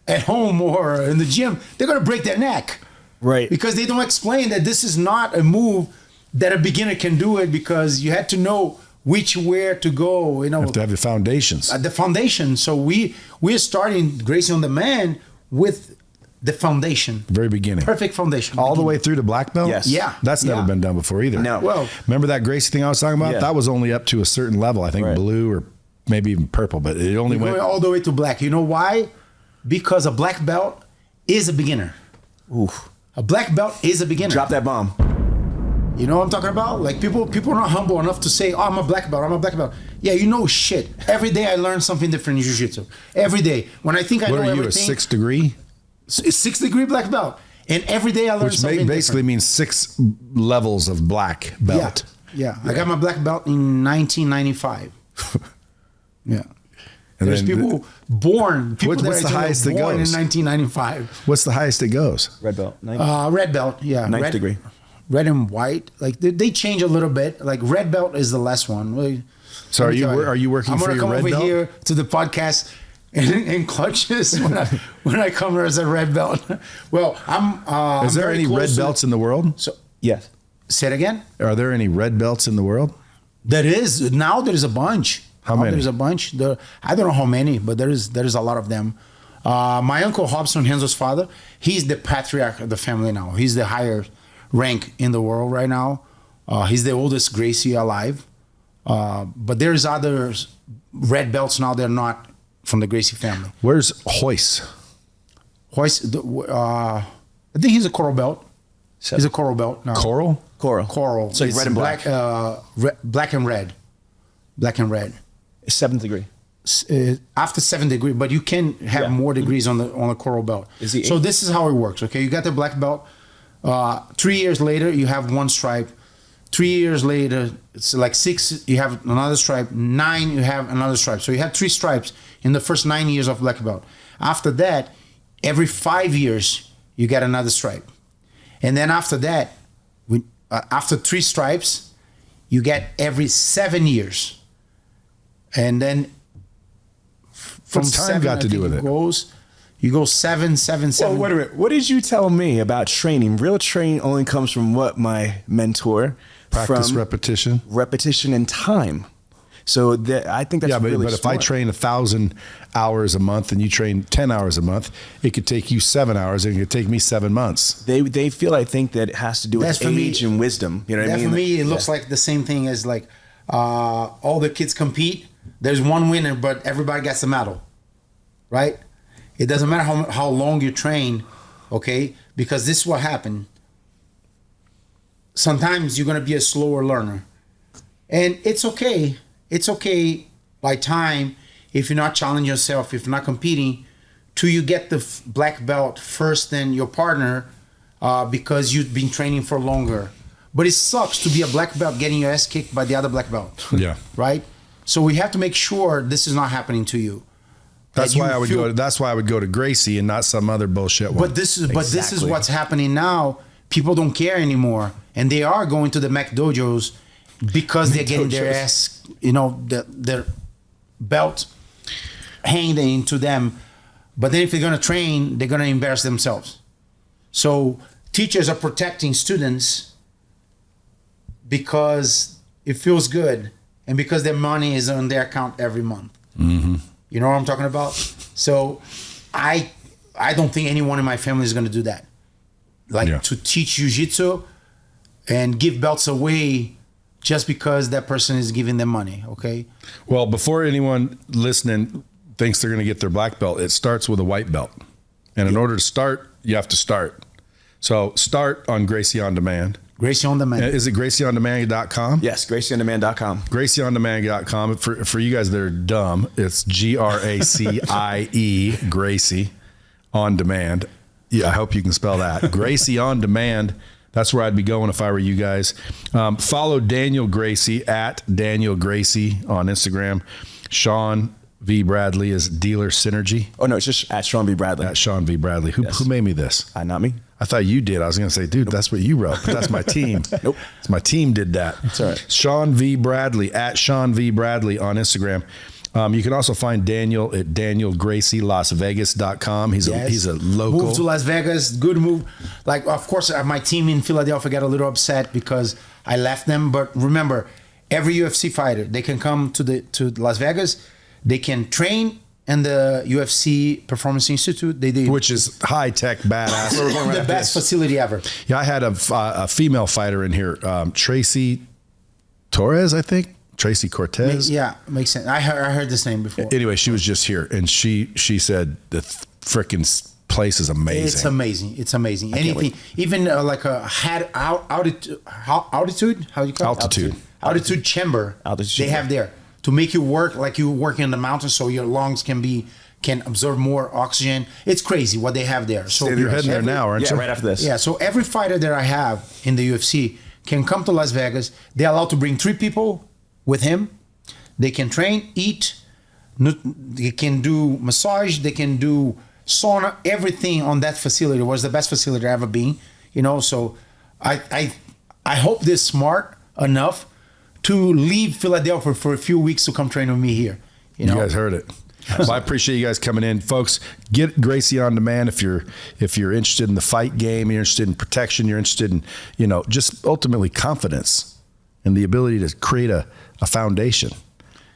at home or in the gym. They're going to break their neck. Right. Because they don't explain that this is not a move that a beginner can do it, because you had to know where to go. You know, You have to have the foundations. the foundation. So we're starting Gracie On Demand with the foundation. Very beginning. Perfect foundation. All the way through to black belt? Yes. Yeah. That's never Yeah. been done before either. No. Well, Remember that Gracie thing I was talking about? Yeah. That was only up to a certain level. I think Right. blue or maybe even purple, but it only we're went. going all the way to black. You know why? Because a black belt is a beginner. Oof. A black belt is a beginner. Drop that bomb. You know what I'm talking about? Like people are not humble enough to say, "Oh, I'm a black belt. I'm a black belt." Yeah, you know shit. Every day I learn something different in jiu-jitsu. Every day. When I think I What know are you, everything, a 6th degree? it's 6th-degree black belt, and every day I learn Which something basically different. means 6 levels of black belt. Yeah. I got my black belt in 1995. Yeah. And There's then people born. People What's that the I tell you highest it born goes? in 1995. What's the highest it goes? Red belt. Red belt, yeah. Ninth red, degree. Red and white, like they change a little bit. Like red belt is the last one. Well, So let me tell are you working I'm for gonna your come red over belt? here to the podcast and clutches when I come here as a red belt. Well, I'm. Is there very any red close to- belts in the world? So Yes. say it again. Are there any red belts in the world? There is now. There is a bunch. How Now many? There's a bunch. I don't know how many, but there is a lot of them. My uncle Hobson, Renzo's father, he's the patriarch of the family now. He's the higher rank in the world right now. He's the oldest Gracie alive. But there's other red belts now. They're not from the Gracie family. Where's Hoist? I think he's a coral belt. He's a coral belt now. Coral? Coral. So it's red and black. Black and red. Black and red. 7th degree. After 7th degree, but you can have Yeah. more degrees on the coral belt. Is he So eight? this is how it works. Okay, you got the black belt. 3 years later, you have one stripe. 3 years later, it's like 6. You have another stripe. 9, you have another stripe. So you have 3 stripes in the first 9 years of black belt. After that, every 5 years, you get another stripe, and then after that, after 3 stripes, you get every 7 years, and then from What's time 7, got I to do think with it? You go 7, 7, 7. Well, wait a minute. What did you tell me about training? Real training only comes from what my mentor Practice, from repetition. repetition and time. So I think that's Yeah, but, really but if I smart. train 1,000 hours a month and you train 10 hours a month, it could take you 7 hours and it could take me 7 months. They feel, I think, that it has to do with That's for me- age and wisdom. You know what I That mean? for me, it Yeah. looks like the same thing as like all the kids compete. There's one winner, but everybody gets a medal, right? It doesn't matter how long you train, okay? Because this is what happened. Sometimes you're gonna be a slower learner, and it's okay. It's okay by time if you're not challenging yourself, if you're not competing, till you get the black belt first than your partner, because you've been training for longer. But it sucks to be a black belt getting your ass kicked by the other black belt. Yeah. Right? So we have to make sure this is not happening to you. That's That why you I would feel- go. That's why I would go to Gracie and not some other bullshit one. But this is Exactly. what's happening now. People don't care anymore, and they are going to the Mac dojos because they're getting their Dojos. ass, their belt hanged into them. But then if they're gonna train, they're gonna embarrass themselves. So teachers are protecting students because it feels good and because their money is on their account every month. Mm-hmm. You know what I'm talking about? So I don't think anyone in my family is going to do that. Like to teach jiu-jitsu and give belts away just because that person is giving them money, okay? Well, before anyone listening thinks they're going to get their black belt, it starts with a white belt. And in order to start, you have to start. So start on Gracie On Demand. Gracie On Demand. Is it GracieOnDemand.com? Yes, GracieOnDemand.com. GracieOnDemand.com. For you guys that are dumb, it's GRACIE, Gracie On Demand. Yeah, I hope you can spell that. Gracie On Demand. That's where I'd be going if I were you guys. Follow Daniel Gracie at Daniel Gracie on Instagram. Sean V. Bradley is Dealer Synergy. Oh, no, it's just at Sean V. Bradley. At Sean V. Bradley. Who made me this? Not me. I thought you did. I was going to say, dude, that's what you wrote, but that's my team. Nope. It's my team did that. That's all right. Sean V. Bradley at Sean V. Bradley on Instagram. You can also find Daniel at DanielGracieLasVegas.com. He's a local. Move to Las Vegas. Good move. Like, of course, my team in Philadelphia got a little upset because I left them. But remember, every UFC fighter, they can come to Las Vegas. They can train in the UFC Performance Institute. They do, which is high tech, badass. the best facility ever. Yeah, I had a female fighter in here, Tracy Torres, I think. Tracy Cortez. Yeah, makes sense. I heard this name before. Anyway, she was just here, and she said the frickin' place is amazing. It's amazing. It's amazing. Anything, even like a altitude. How do you call it? Altitude chamber. They have there to make you work like you work in the mountains, so your lungs can absorb more oxygen. It's crazy what they have there. So you're heading there now, aren't you? Yeah, right after this. Yeah. So every fighter that I have in the UFC can come to Las Vegas. They're allowed to bring 3 people with him. They can train, eat, they can do massage, they can do sauna, everything on that facility. It was the best facility I've ever been, you know. So I hope they're smart enough to leave Philadelphia for a few weeks to come train with me here. You guys heard it. Well, I appreciate you guys coming in, folks. Get Gracie On Demand if you're interested in the fight game, you're interested in protection, you're interested in just ultimately confidence and the ability to create a foundation.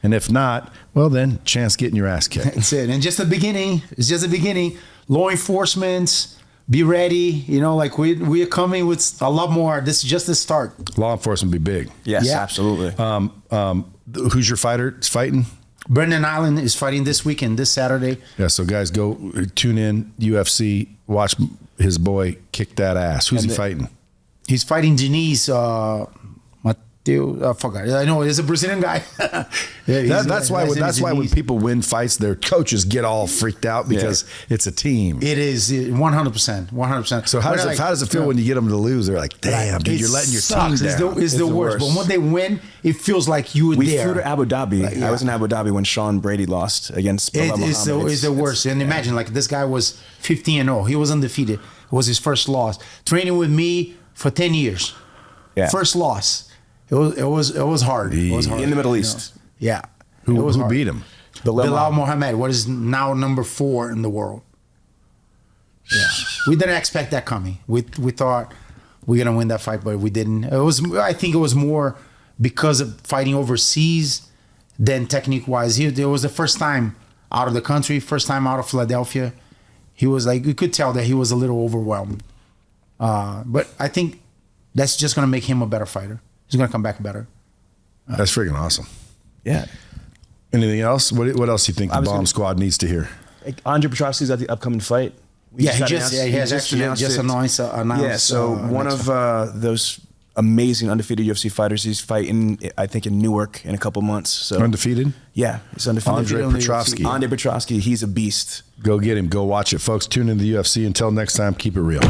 And if not, well, then chance getting your ass kicked. That's it. And just the beginning. It's just the beginning. Law enforcement, be ready. Like we are coming with a lot more. This is just the start. Law enforcement be big. Yes, absolutely. Who's your fighter fighting? Brendan Allen is fighting this weekend, this Saturday. Yeah, so guys, go tune in, UFC, watch his boy kick that ass. Who's he fighting? He's fighting Diniz I forgot. I know it's a Brazilian guy. That's why when people win fights, their coaches get all freaked out because it's a team. It is 100%. So how does it feel when you get them to lose? They're like, damn, dude, you're letting your team down. It's the worst. But when they win, it feels like you were there. We flew to Abu Dhabi. I was in Abu Dhabi when Sean Brady lost against Belal Muhammad. It's the worst. And imagine, like, this guy was 15-0. He was undefeated. It was his first loss. Training with me for 10 years. Yeah. First loss. It was hard. It was hard. In the Middle East. Yeah. Who beat him? Belal Muhammad, what is now number 4 in the world. Yeah. We didn't expect that coming. We thought we were gonna win that fight, but we didn't. I think it was more because of fighting overseas than technique wise. It was the first time out of the country, first time out of Philadelphia. He was like, you could tell that he was a little overwhelmed. But I think that's just gonna make him a better fighter. He's going to come back better. That's freaking awesome. Yeah. Anything else? What else do you think the Bomb Squad needs to hear? Andre Petrosky's at the upcoming fight. He just announced. Yeah, so one of those amazing undefeated UFC fighters. He's fighting, I think, in Newark in a couple months. So undefeated? Yeah, he's undefeated. Andre Petrosky. Andre Petrosky, he's a beast. Go get him. Go watch it. Folks, tune in to the UFC. Until next time, keep it real.